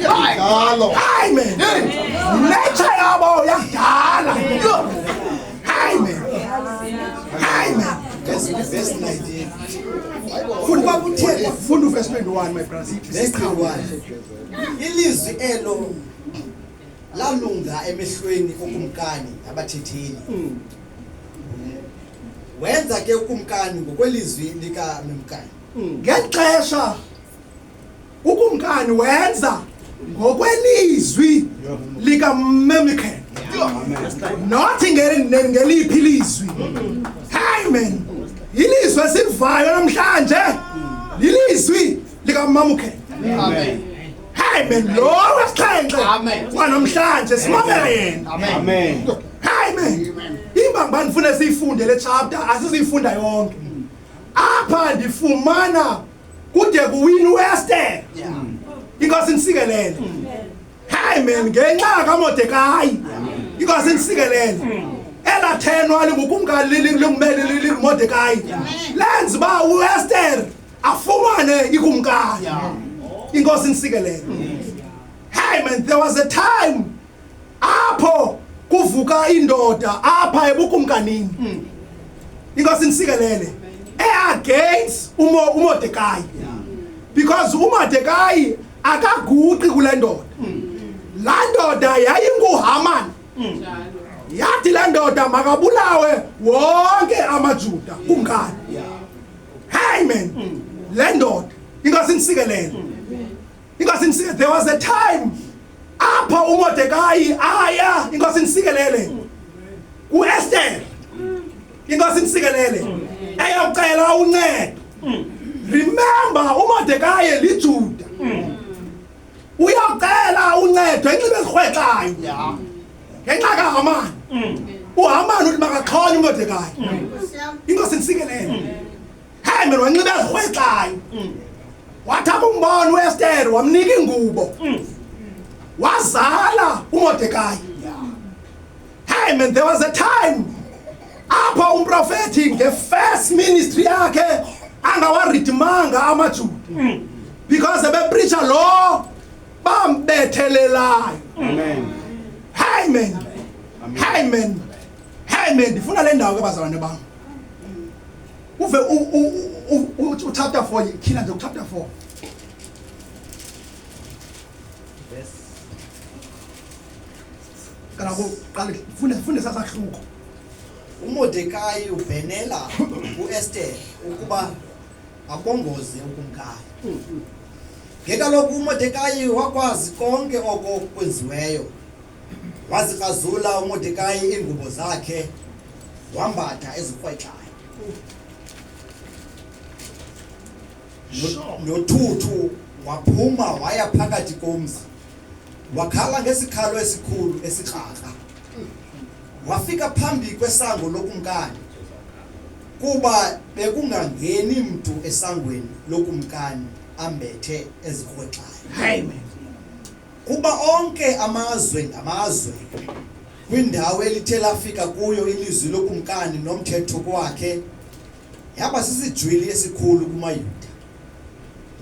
Njalo. Hayi man. Nature yabo yakudala. Hayi man. Hayi man. Verse 19. Funda verse 21 my brother. Verse 21. Ilizwi elo lalunga emehlweni okumkani abathetheli. Wenza ke ukumkani ngokwelizwi lika Memkani. Ngexesha ukumkani wenza ngokwelizwi lika Memkani. Not ngeliphi ilizwi. Hayi man. Ilizwi esivayo namhlanje ilizwi lika Memkani. Amen. Hayi man, lo wesixhenxe wanamhlanje simamele yena. Amen. Hayi man. Imbamba ndifuna siyifunde le chapter asizifunda yonke. Apha ndifumana kude kuwini Western. Inkosi nisikelele. Hayi man, ngenxa kaModekayi. Inkosi nisikelele. Elathenwa lingukumkani lingumele liModekayi. Lenza ba uEsther afumane ikumkani. Inkosi nisikelele. Hey man, there was a time apho kuvuka indoda apha ebukumkanini. Inkosi nisikelele. Against uModekayi. Because uModekayi akaguqi kule ndoda. La ndoda yayinguHaman. Yathi la ndoda makabulawe wonke amaJuda kumkani. Hey man, le ndoda inkosi nisikelele. Inkosi nisikelele. There was a time apha uModekayi aya inkosi nisikelele kuEsther. Inkosi nisikelele eyocela uncedo. Remember uModekayi liJuda. Uyacela uncedo enxibe ezirhwexayo. Ngenxa kaHaman. uHaman uthi makaxhonye uModekayi. Inkosi nisikelele. Hayi mina wanxibe ezirhwexayo. Wathatha umbona uEsther wamnika ingubo. Wazala uModekayi. Hey man, there was a time apha umprofeti nge-first ministry yakhe angawaridimanga amaJuda. Because bepreacher lo bambethelelayo. Amen. Hey man. Hey man. Hey man, ndifuna le ndawo ke bazalwane bam. Uve chapter 4 khina nje chapter 4. Kana kuqala funde sasahluko. uModekayi ubhenela uEsther ukuba abongoze ukumkani. Ngekaloku uModekayi wakwazi konke oko kwenziweyo. Wazikrazula uModekayi ingubo zakhe wambatha ezirhwexayo. Nothuthu waphuma waya phakathi komzi. Wakhala ngesikhalo esikhulu esikraka. Wafika phambi kwesango lokumkani. Kuba bekungangeni mntu esangweni lokumkani ambethe ezirhwexayo. Hey man. Kuba onke amazwe ngamazwe kwindawo elithe lafika kuyo ilizwi lokumkani nomthetho wakhe yaba sisijwili esikhulu kumaYuda.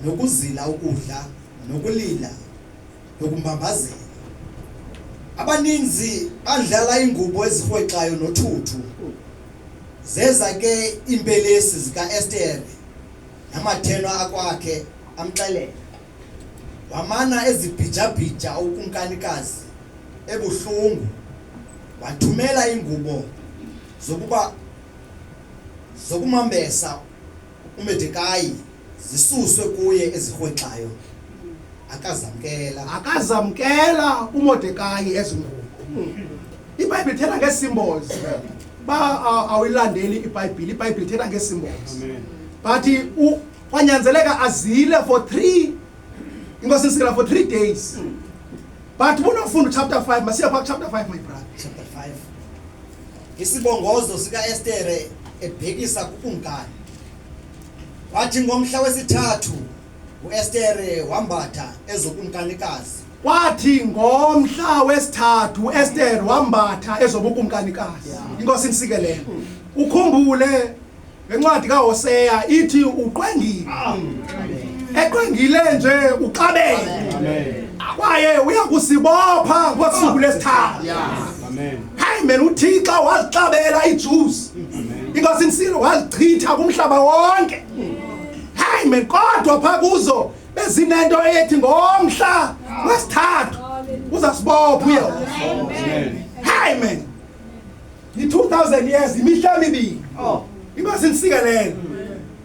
Nokuzila ukudla nokulila nokumbambazela. Abaninzi badlala ingubo ezirhwexayo nothuthu. Zeza ke impelesi zikaEsther namathenwa akwakhe amxelela. Wamana ezibhijabhija ukumkanikazi ebuhlungu. Wathumela ingubo zokumambesa uModekayi zisuswe kuye ezirhwexayo. Akazamkela uModekayi ezingubo. iBhayibhile ithetha nge-symbols. Awilandeli iBhayibhile. iBhayibhile ithetha nge-symbols. But kwanyanzeleka azile for 3 inkosi nisikelele for 3 days. But bunofunda chapter 5 masiya kwa chapter 5 my brother. Chapter 5. Isibongozo sikaEsther ebhekisa kukumkani. Wathi ngomhla wesithathu uEsther wambatha ezokumkanikazi. Wathi ngomhla wesithathu uEsther wambatha ezobukumkanikazi. Inkosi nisikelele. Ukhumbule ngencwadi kaHosea ithi uqwengile. Eqwengile nje uqabele. Amen. kwaye uyakusibopha ngosuku lesithathu. Amen. Hayi man, uThixo wazixabela iJews. Inkosi insilo wazichitha kumhlaba wonke. Hayi man, kodwa pha kuzo bezinento ethi ngomhla wesithathu uzasibopha uye. Amen. Hayi man. I-2000 years imihla emibili. Inkosi insikelele.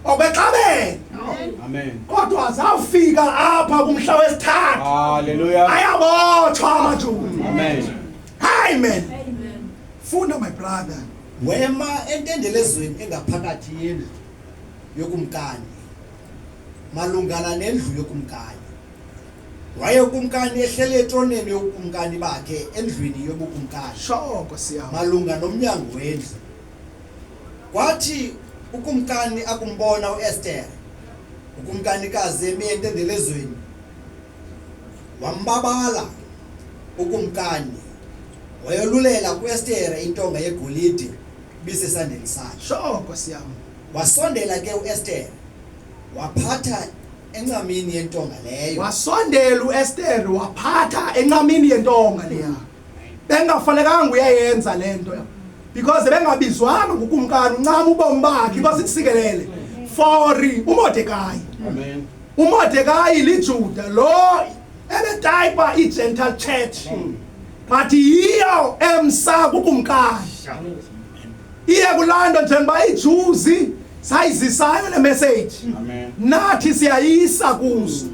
Obexabela. Amen. Kodwa azawufika apha kumhla wesithathu. Hallelujah. Ayabotshwa amaJuda. Amen. Hayi man. Funda my brother. wema entendelezweni engaphakathi yendlu yokumkani malungana nendlu yokumkani. Waye ukumkani ehlele etroneni yokumkani bakhe endlwini yobukumkani Shoko siyama. malunga nomnyango wendlu. Kwathi ukumkani akumbona uEsther ukumkanikazi eme entendelezweni wambabala ukumkani wayolulela kuEsther intonga yegolide bisesandleni sakhe. Shoko siyama. Wasondela ke uEsther waphatha encamini yentonga leyo. Wasondela uEsther waphatha encamini yentonga leya. Bengafanelanga uyayenza lento because bengabizwana ngokumkani uncama ubomi bakhe because isikelele for uMordekai. Amen. uMordekai liJuda lo ebetyipa iGentile church. But yiyo emsa kukumkani. Iye kulando njengoba iJews sayizisayo le message. Amen. Nathi siyayisa kuzo.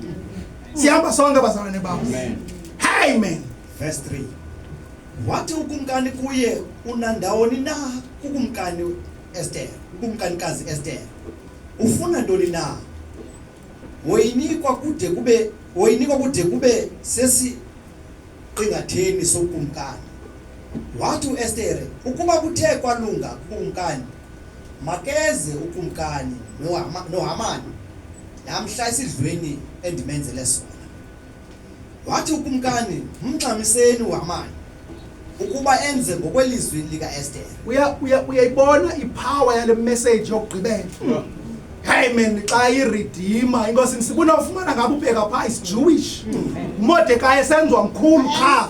Sihamba sonke bazalwane babo. Amen. Hey man. Verse 3. Wathi ukumkani kuye unandawoni na kukumkani Esther, ukumkanikazi Esther. Ufuna ntoni na? Woyinikwa kude kube sesi qingatheni sokumkani. Wathi uEsther ukuba kuthe kwalunga kukumkani makeze ukumkani noHamani namhla esidlweni endimenzele sona. Wathi ukumkani mxamiseni uHamani ukuba enze ngokwelizwi likaEsther. Uyayibona ipower yale message yokugqibela. Hey man, xa iredeemer inkosi sibona ufumana ngabe ubheka pha is Jewish. uMordekai esenzwa mkhulu qha.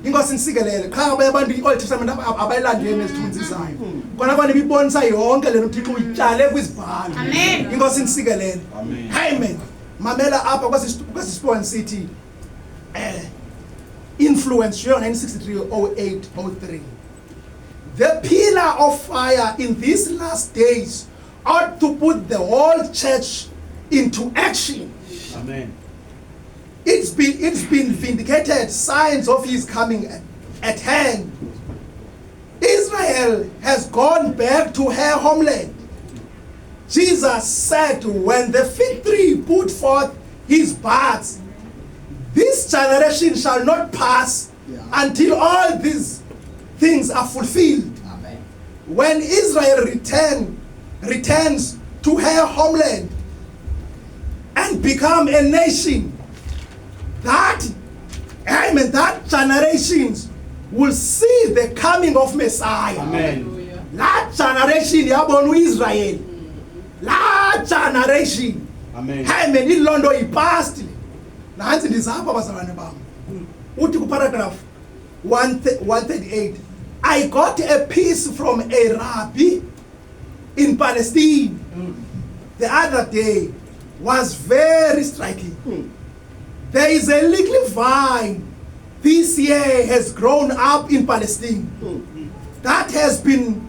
Inkosi insikelele qha abantu iOld Testament abayilandeli nezithunzi zayo. Kona kwani bibonisa yonke lento uThixo uyityale kwizibhalo. Amen. Inkosi insikelele. Amen. Hey man, mamela apha kwasisipoint city influence 1963-08-03. The pillar of fire in these last days ought to put the whole church into action. Amen. It's been vindicated, signs of his coming at hand. Israel has gone back to her homeland. Jesus said when the fig tree put forth his buds, this generation shall not pass until all these things are fulfilled. Amen. When Israel returns to her homeland and become a nation, that generations will see the coming of Messiah. Amen. That generation yabona Israel. That generation. Amen. Amen. Ilondo ipast. Nansi ndizapha bazalwane bami. Uthi ku paragraph 138. I got a piece from a rabbi in Palestine the other day. Was very striking. There is a little vine this year has grown up in Palestine that has been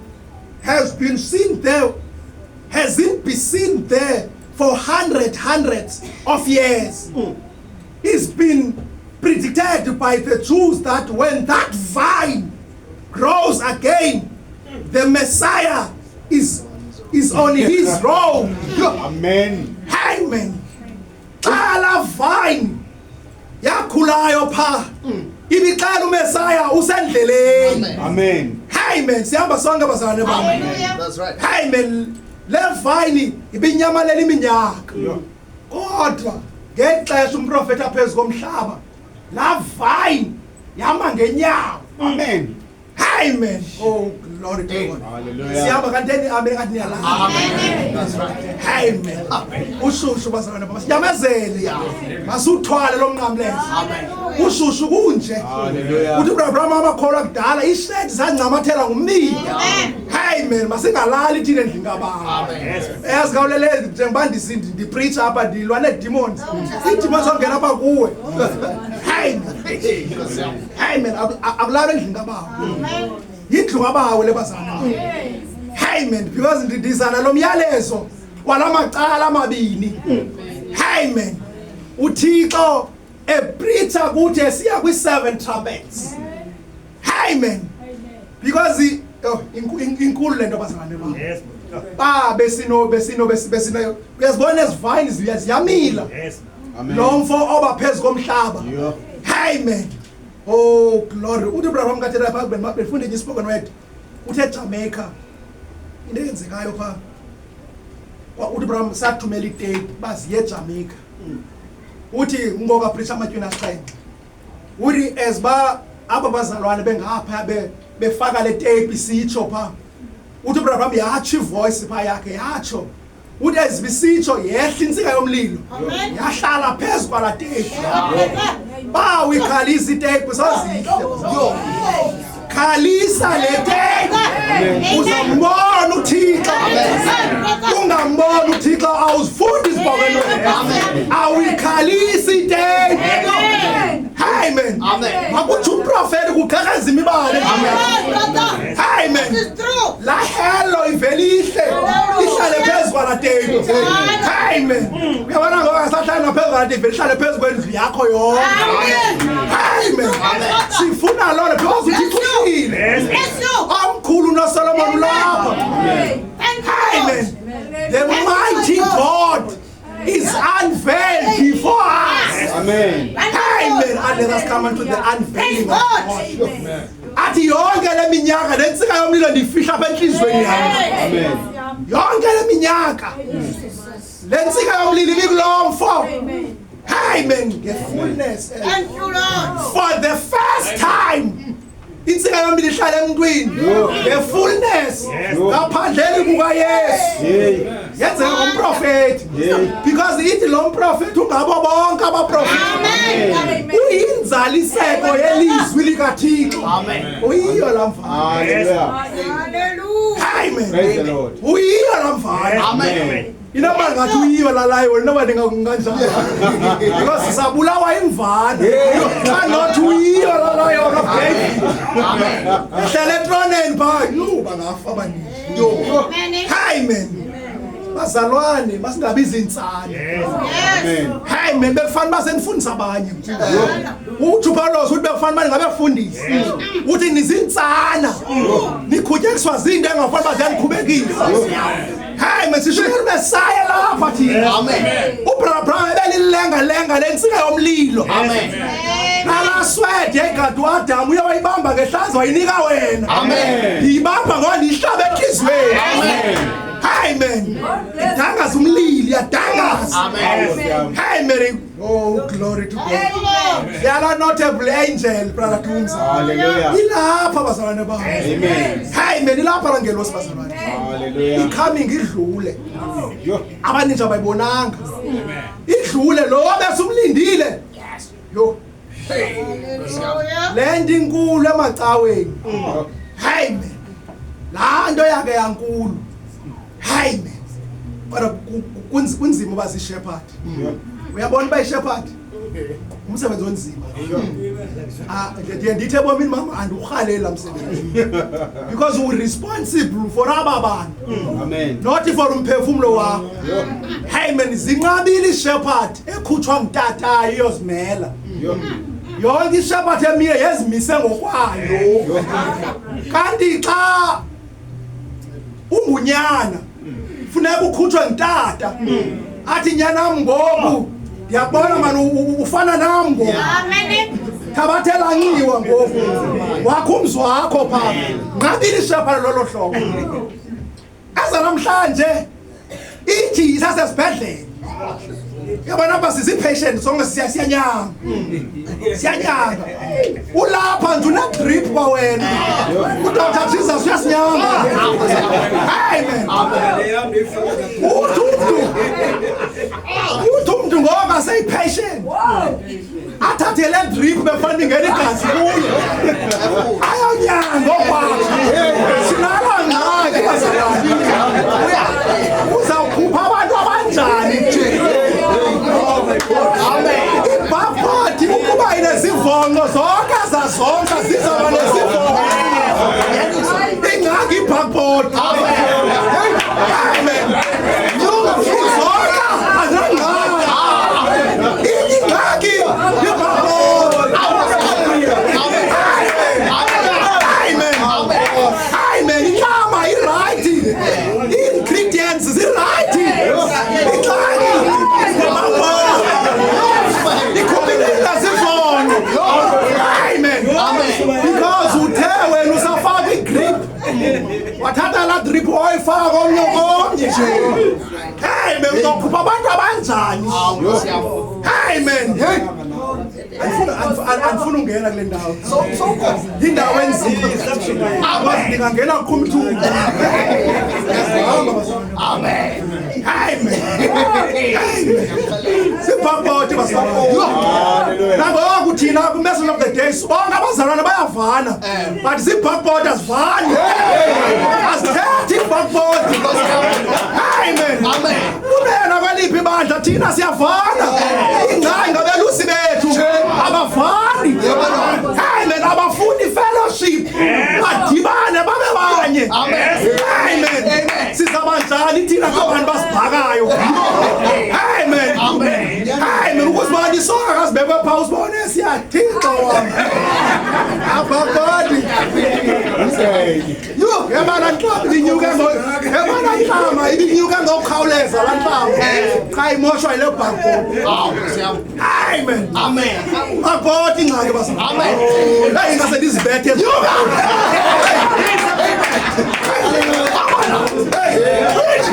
seen there, hasn't been seen there for hundreds of years. It's been predicted by the Jews that when that vine grows again, the Messiah is on his road. Amen. Amen. Ala vine yakhulayo pha ibixela uMessiah usendleleni. Amen. Amen. Sihamba sonke bazalwane bami. Hallelujah. That's right. Amen. Le vine ibinyamalela iminyaka. Kodwa ngexesha umprofeti phezulu komhlaba la vine yama ngenyawo. Amen. Amen. Oh glory to God. Hallelujah. Siyamba kanteni amen kanti niyalala. Amen. Ushushu bazalwane baba. Siyamezele. Masuthwale lo mnqamlenze. Ushushu kunje. Hallelujah. Uthi uAbraham amakholwa kudala ished zancamathela ngumnika. Amen. Masingalali thina endlini kababa. Yazi kawulele njengoba ndipreach apha ndilwa nedemons. Idemons ongena apha kuwe. Amen. Akulala endlini kababa. Yindlu kabawo lebazana. Amen. Because ndizana lo myalezo walamacala amabini. Amen. Uthixo epreacher kuthi esiya kwi7 trumpets. Amen. Because inkulu lento bazalwane bami. Yes. Ba besino uyazibona ezivine ziyamila. Yes. Amen. Lo mfo oba phezulu komhlaba. Yeah. Amen. Oh glory. Uthi Abraham kathela pha kubeni befunde nje spoken word. Uthe Jamaica. Into eyenzekayo pha. Uthi Abraham sathumela itape baziye Jamaica. Uthi ngoba preacher amatyhuna asixhenxe. Uthi ezba aba bazalwane bengapha befaka le tape isitsho pha. Uthi Abraham yatsho ivoice pha yakhe yatsho. Uthi ezibisitsho yehla insika yomlilo. Yahlala phezulu kwala tape. Ba uyikhalisa itape sozihle. Khalisa le tape. Uzambona uThixo. Ungambona uThixo awuzifundi spoken word. Awuyikhalisa itape. Amen. Makuthi uprofeti kuqhaqhaza imibane. Amen. La hello ivelihle. Ihlale phezulu kwala tape. Amen. Uyabona ngoba sahlala phezulu kwala tape ihlale phezulu kwendlu yakho yonke. Amen. Sifuna lona because uThixo omkhulu noSolomon lapha. Amen. The mighty God is unveiled before us. Amen. Amen. And let us come unto the unveiling of God. Athi yonke le minyaka lensika yomlilo ndifihla apha enhlizweni yami. Amen. Yonke le minyaka lensika yomlilo ibikulomfo. Amen. The fullness. Thank you, Lord. For the first time. Insika yomlilo ihlala emntwini. The fullness. Ngaphandleni kuka Yesu. Yenzeka ngomprofeti. Because ithi lo mprofeti ungabo bonke abaprofeti. Uyinzaliseko yelizwi likaThixo. Uyiyo la mfana. Hallelujah. Hallelujah. Amen. Praise the Lord. Uyiyo la mfana. Amen. Inamba ngathi uyiyo la layo noma ndingakunganjani. Because sisabulawa imvana. Xa not uyiyo la layo of David. Amen. Hlele troneni pha. Yo bangafa abaningi. Amen. Bazalwane masingabiza insana. Amen. Amen. Bekufanele basenifundisa abanye. Uthi uPaulos uthi bekufanele ngabe bafundisi. Uthi nizinsana. Niqhutyekiswa izinto engafanele baziqhubekisa. Amen. Sishilo Messiah lapha thina. Amen. uAbraham ebelilenga lensika yomlilo. Amen. Nalaswede egadi uAdam uyawayibamba ngehlanzi wayinika wena. Amen. Yibamba ngoba nihlabe enhlizweni. Amen. Amen. Dangaza umlili yadangaza. Amen. Amen. Oh glory to God. You are a notable angel, brother Tumza. Hallelujah. Ilapha bazalwane bami. Amen. Amen. Ilapha la ngelosi bazalwane. Hallelujah. Incoming idlule. Yo. Abaninja bayibonanga. Idlule lo besumlindile. Yo. Hallelujah. Lendi inkulu emacaweni. Amen. La nto yakhe yankulu. Amen. Kodwa kunzima bazi shepherd. Uyabona ba shepherd? Umsebenzi onzima. Ndithi ebomini mama andurhaleli la msebenzi. Because we responsible for abantu. Amen. Not for umphefumulo wakho. Amen. Zinqabile shepherd ekhutshwa ngutata iyozimela. Yonke ishepherd emiye yezimise ngokwayo. Kanti xa ungunyana funeka ukhutshwe ngutata athi nyanam ngoku ndiyabona mani ufana nam ngoku. Amen. Thabathela nyiwa ngoku wakho umzi wakho phaa nqabile ishepherd lolo hlobo. Eza namhlanje ithi isasesibhedlele Yabona apha sizi patient sonke siyanyanga. Siyanyanga. Ulapha nje una drip kwa wena. Udr Jesus uyasinyanga. Amen. Umuntu ngoba say patient. Athathe le drip befana ingena igazi kuyo. Ayanyanga ngokwakhe. Sinala ngaki bazalwane. Uzawukhupha abantu abanjani nje. Amen. Ibhaphathi ukuba inezivongo zonke zazonke zizaba nezivongo. Ingaki ibhaphathi. Amen. Zonke azangaki. Ingaki ibhaphathi. Amen. Inyama i-right. Ingredients zi-right. Because uthe wena usafaka i-grip wathatha la drip oyifaka omnye komnye nje. Amen. Uzokhupha abantu abanjani. Amen. Andifuna ungena kule ndawo. Indawo enzima. Ndingangena kumthungo. Amen. Amen. Sibhabhoti basabona. Nangoku thina ku message of the day bonke abazalwane bayavana. But sibhabhoti asivani. Asithethi ibhabhoti. Amen. Amen. Kunena kwaliphi ibandla thina siyavana. Ingxaki ngabelusi bethu abafani. Amen. Abafuni fellowship. Badibane babe banye. Amen. Sizabanjani thina kwabantu basibhakayo. Amen. Amen. Amen. Ukuzibona isonga kasibekwe pha usibone siyathinta wami. Ababadi. Yo, yabana nhlamba inyuke yabana nhlamba inyuke ngokukhawuleza la nhlamba. Cha imoshwa ile bhakho. Amen. Amen. Abodi ingxaki basa. Amen. Hey ngase dizibethe.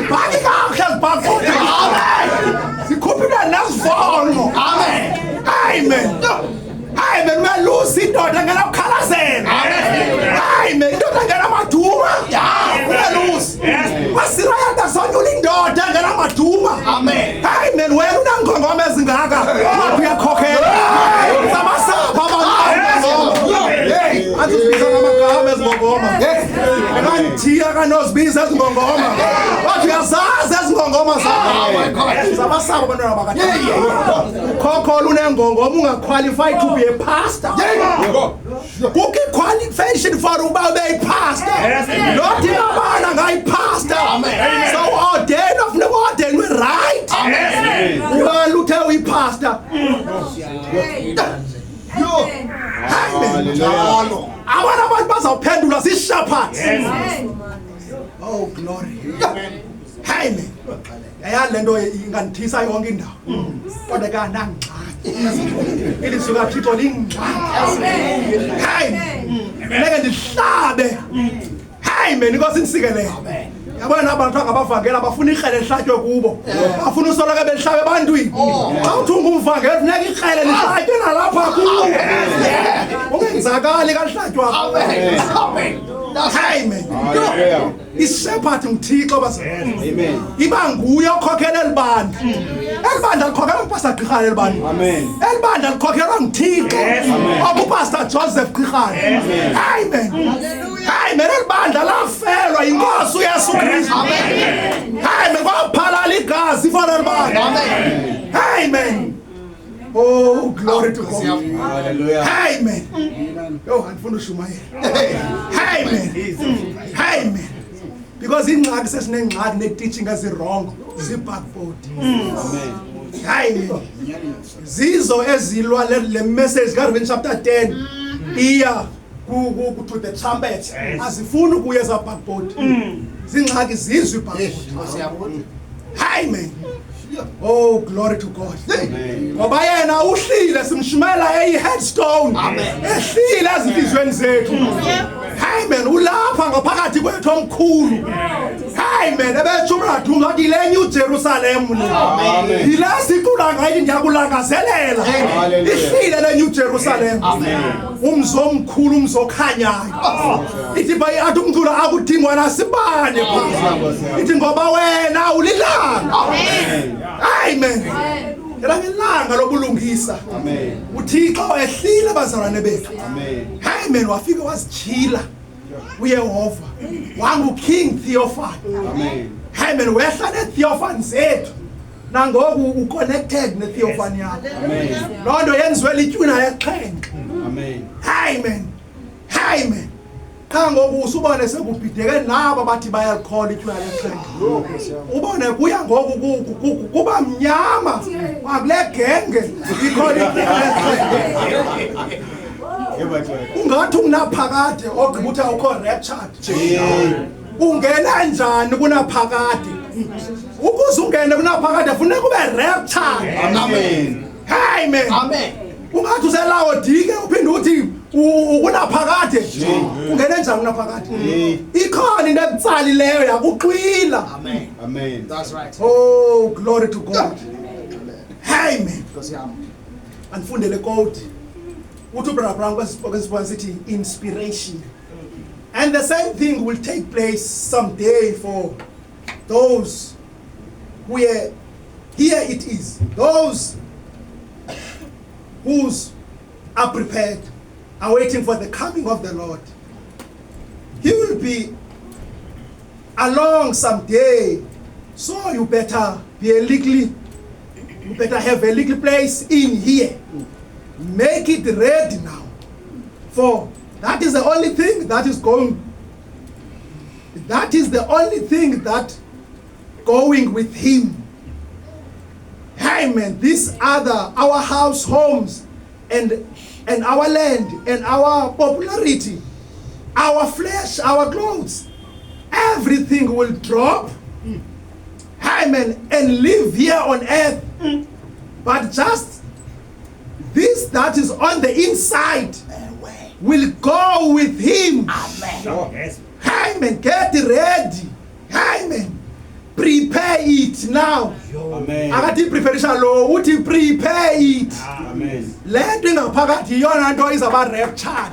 Baki kakhulu bhakho. Sikhupha nasivolo. Amen. Amen. Amen. Malusi indoda ngena ukukhalazela. Amen. Indoda ngena maduma. Malusi. Masiraya ndasonyula indoda ngena maduma. Amen. Amen. Wena unangongoma ezingaka. Wathi uyakhokhela. Samasapha abantu. Hey, azibiza ngamagama ezingongoma. Kanti akanozibiza ezingongoma. Wathi uyazazi ezingongoma zakho. Samasapha abantwana bakade. Ukhokhola unengongoma ungaqualified to be a pastor. Book qualification for uba ube pastor. Not inabana ngai pastor. So ordained of no ordained we right. Amen. Luther we pastor. Hallelujah. Abana abantu bazawuphendula si-shepherds. Oh glory. Amen. Yayalento ingandithisa yonke indawo. Kodwa kanangxaki. Ilizwi kaThixo lingxaki. Amen. Ngeke ndihlabe. Amen. Inkosi insikelele. Yabona abantu angabavangela bafuna ikrele lihlatywe kubo. Bafuna usoloke belihlabe ebantwini. Xa uthunga umvangeli funeka ikrele lihlatywe nalapha kubo. Ungenzakali kahlatywa. Amen. Amen. Amen. Ishepherd ngithixo bazalwane. Amen. Iba nguye okhokhela elibandla. Elibandla likhokhela uPastor Gqirhane elibandla. Amen. Elibandla likhokhelwa ngithixo. OkuPastor Joseph Gqirhane. Amen. Amen. Elibandla lafelwa inkosi uYesu Kristu. Amen. Amen. Kwaphalala igazi for elibandla. Amen. Amen. Oh, glory to God. Hallelujah. Amen. Yo, andifuna ushumayela. Amen. Amen. Because ingxaki sesinengxaki ne-teaching ezi-wrong zi-backboard. Amen. Zizo ezilwa le message ka-Revelation chapter 10 iya to the trumpet. Azifuni ukuya eza-backboard. Zingxaki zizwe i-backboard. Amen. Oh, glory to God. Ngoba yena uhlile simshumela eyi-headstone. Ehlile ezinhlizweni zethu. Hey man, ulapha ngaphakathi kwethu omkhulu. Hey man, ebethumrathu ngathi le New Jerusalem ni. Amen. Yila sicula ngayithi ndiyakulangazelela. Ihlile le New Jerusalem. Umzo omkhulu umzokhanyayo. Ithi bayi athi umculo akudingwa nasibane phakathi. Ithi ngoba wena ulilanga. Amen. Elanga lobulungisa. Amen. uThixo ehlile abazalwane bethu. Amen. Amen. Wafika wasichila uYehova wangu-King Theophany. Amen. Amen. Wehla neTheophany zethu nangoku uconnected neTheophany yakho. Amen. Loo nto yenziwe lityhuna yexhenxe. Amen. Amen. Amen. Qha ngoku usubone sekubhideke nabo bathi bayalikhola ityhuna lexhenxe. Ubone kuya ngoku kuba mnyama kwakule genge ikhola ityhuna lexhenxe. Ungathi unaphakade ogqiba uthi awukho raptured. Ungena njani kunaphakade? Ukuze ungene kunaphakade funeka ube raptured. Amen. Amen. Amen. Ungathi uselawodike uphinde uthi ukunaphakade. Ungene njani kunaphakade? Ikhona into ebutsalileyo yakuxwila. Amen. Amen. That's right. Oh, glory to God. Amen. Because Andifundele code. Uthi Brother Brown kwesibona sithi inspiration. And the same thing will take place someday for those who are, here it is, those who are prepared, are waiting for the coming of the Lord. He will be along someday, so you better have a little place in here. Make it ready now, for that is the only thing that is going. That is the only thing that going with him. Amen. These other, our house, homes, and our land, and our popularity, our flesh, our clothes, everything will drop. Amen. And live here on earth. But just this that is on the inside will go with him. Amen. Get ready. Amen. Prepare it now. Amen. Akathi preparation lo uthi prepare it. Amen. Le nto ingaphakathi yona nto izaba raptured.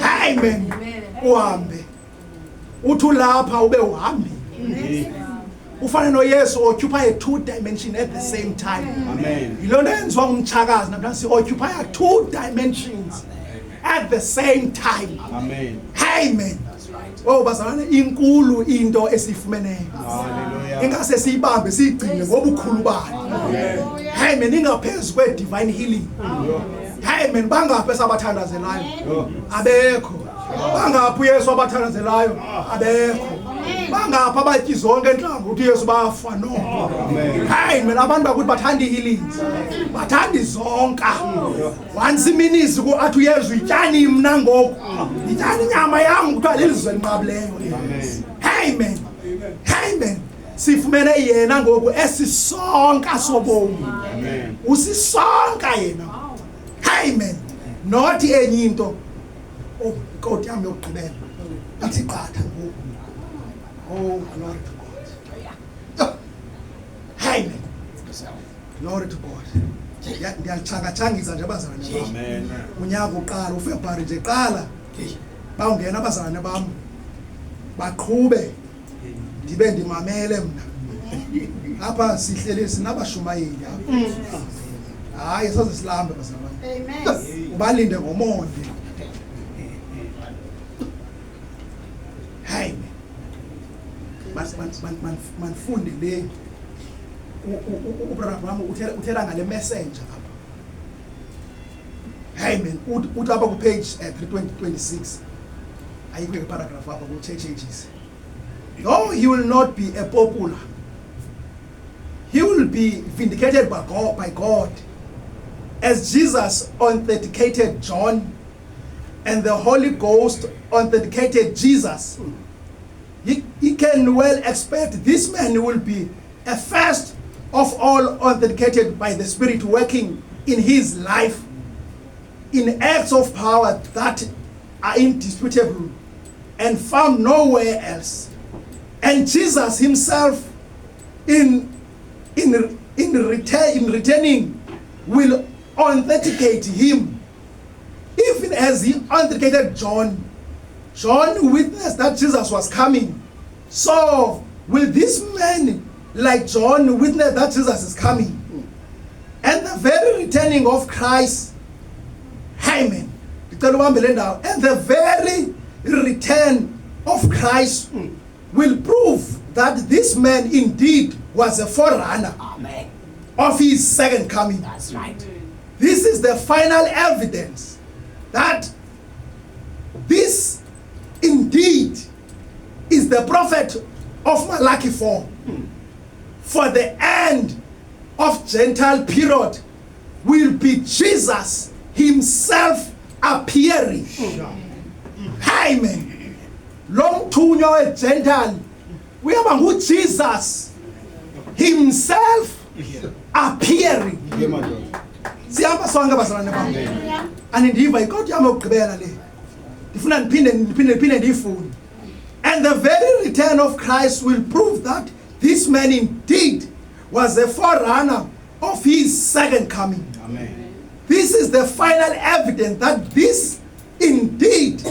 Amen. Uhambe. Uthi lapha ube uhambi. Ufana noYesu occupy two dimensions at the same time. Amen. Yilo nto yenziwa ngumtshakazi namhlanje occupy two dimensions at the same time. Amen. Amen. Oh bazalwane inkulu into esifumeneyo. Hallelujah. Ingase siyibambe siyigcine ngobukhulu bayo. Amen. Ingaphezulu kwe divine healing. Amen. Bangaphi esabathandazelayo? Abekho. Bangaphi uYesu abathandazelayo? Abekho. Bangaphi abatyi zonke enhlanga uthi uYesu bafa no. Amen. Abantu bakuthi bathanda healings. Bathanda zonka. Once minutes ku athi uYesu ityani mina ngoku. Ityani inyama yami kuthiwa lelizwe linqabileyo. Amen. Amen. Sifumene yena ngoku esisonka sobomi. Amen. Usisonka yena. Amen. Not enye into. Oh, God yami yokugqibela. Ithi qatha ngoku. Oh, glory to God. Amen. Glory to God. Ndiyalichanga-changisa nje abazalwane bam. Amen. Unyaka uqala uFebruary nje qala. Bawungena abazalwane bam. Baqhube. Ndibe ndimamele mna. Apha sihleli sinabashumayeli apha. Hayi soze silambe bazalwane. Amen. Ubalinde ngomonde. Amen. Manfunde le ubrother wami uthela ngale messenger apha. Amen. Uthi apha ku page 326 ayikho paragraph apha ku churches. No, he will not be a popular. He will be vindicated by God. As Jesus authenticated John and the Holy Ghost authenticated Jesus. He can well expect this man will be a first of all authenticated by the Spirit working in his life in acts of power that are indisputable and found nowhere else. And Jesus himself in returning will authenticate him, even as he authenticated John. John witnessed that Jesus was coming. So will this man like John witness that Jesus is coming? And the very returning of Christ, amen, and the very return of Christ will prove that this man indeed was a forerunner Amen. of his second coming. That's right. This is the final evidence that this indeed is the prophet of Malachi 4. For the end of Gentile period will be Jesus himself appearing. Amen. Long tunyo a Gentile. We have who Jesus himself appearing. Siyamba sonke bazalwane bami. Anindiva ikodwa yami okugqibela le. Ndifuna ndiphinde ndifune. And the very return of Christ will prove that this man indeed was a forerunner of his second coming. Amen. This is the final evidence that this indeed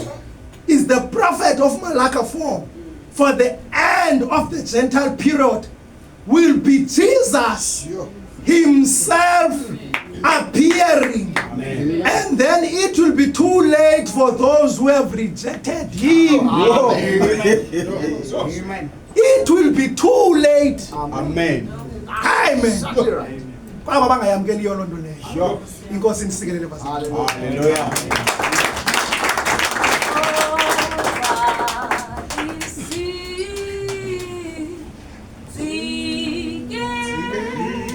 is the prophet of Malachi 4. For the end of the Gentile period will be Jesus himself appearing. Amen. And then it will be too late for those who have rejected him. Amen. It will be too late. Amen. Amen. Right. Kwaba bangayamkeliyo loo nto leyo. Sure. Inkosi ndisikelele bazalwane. Hallelujah.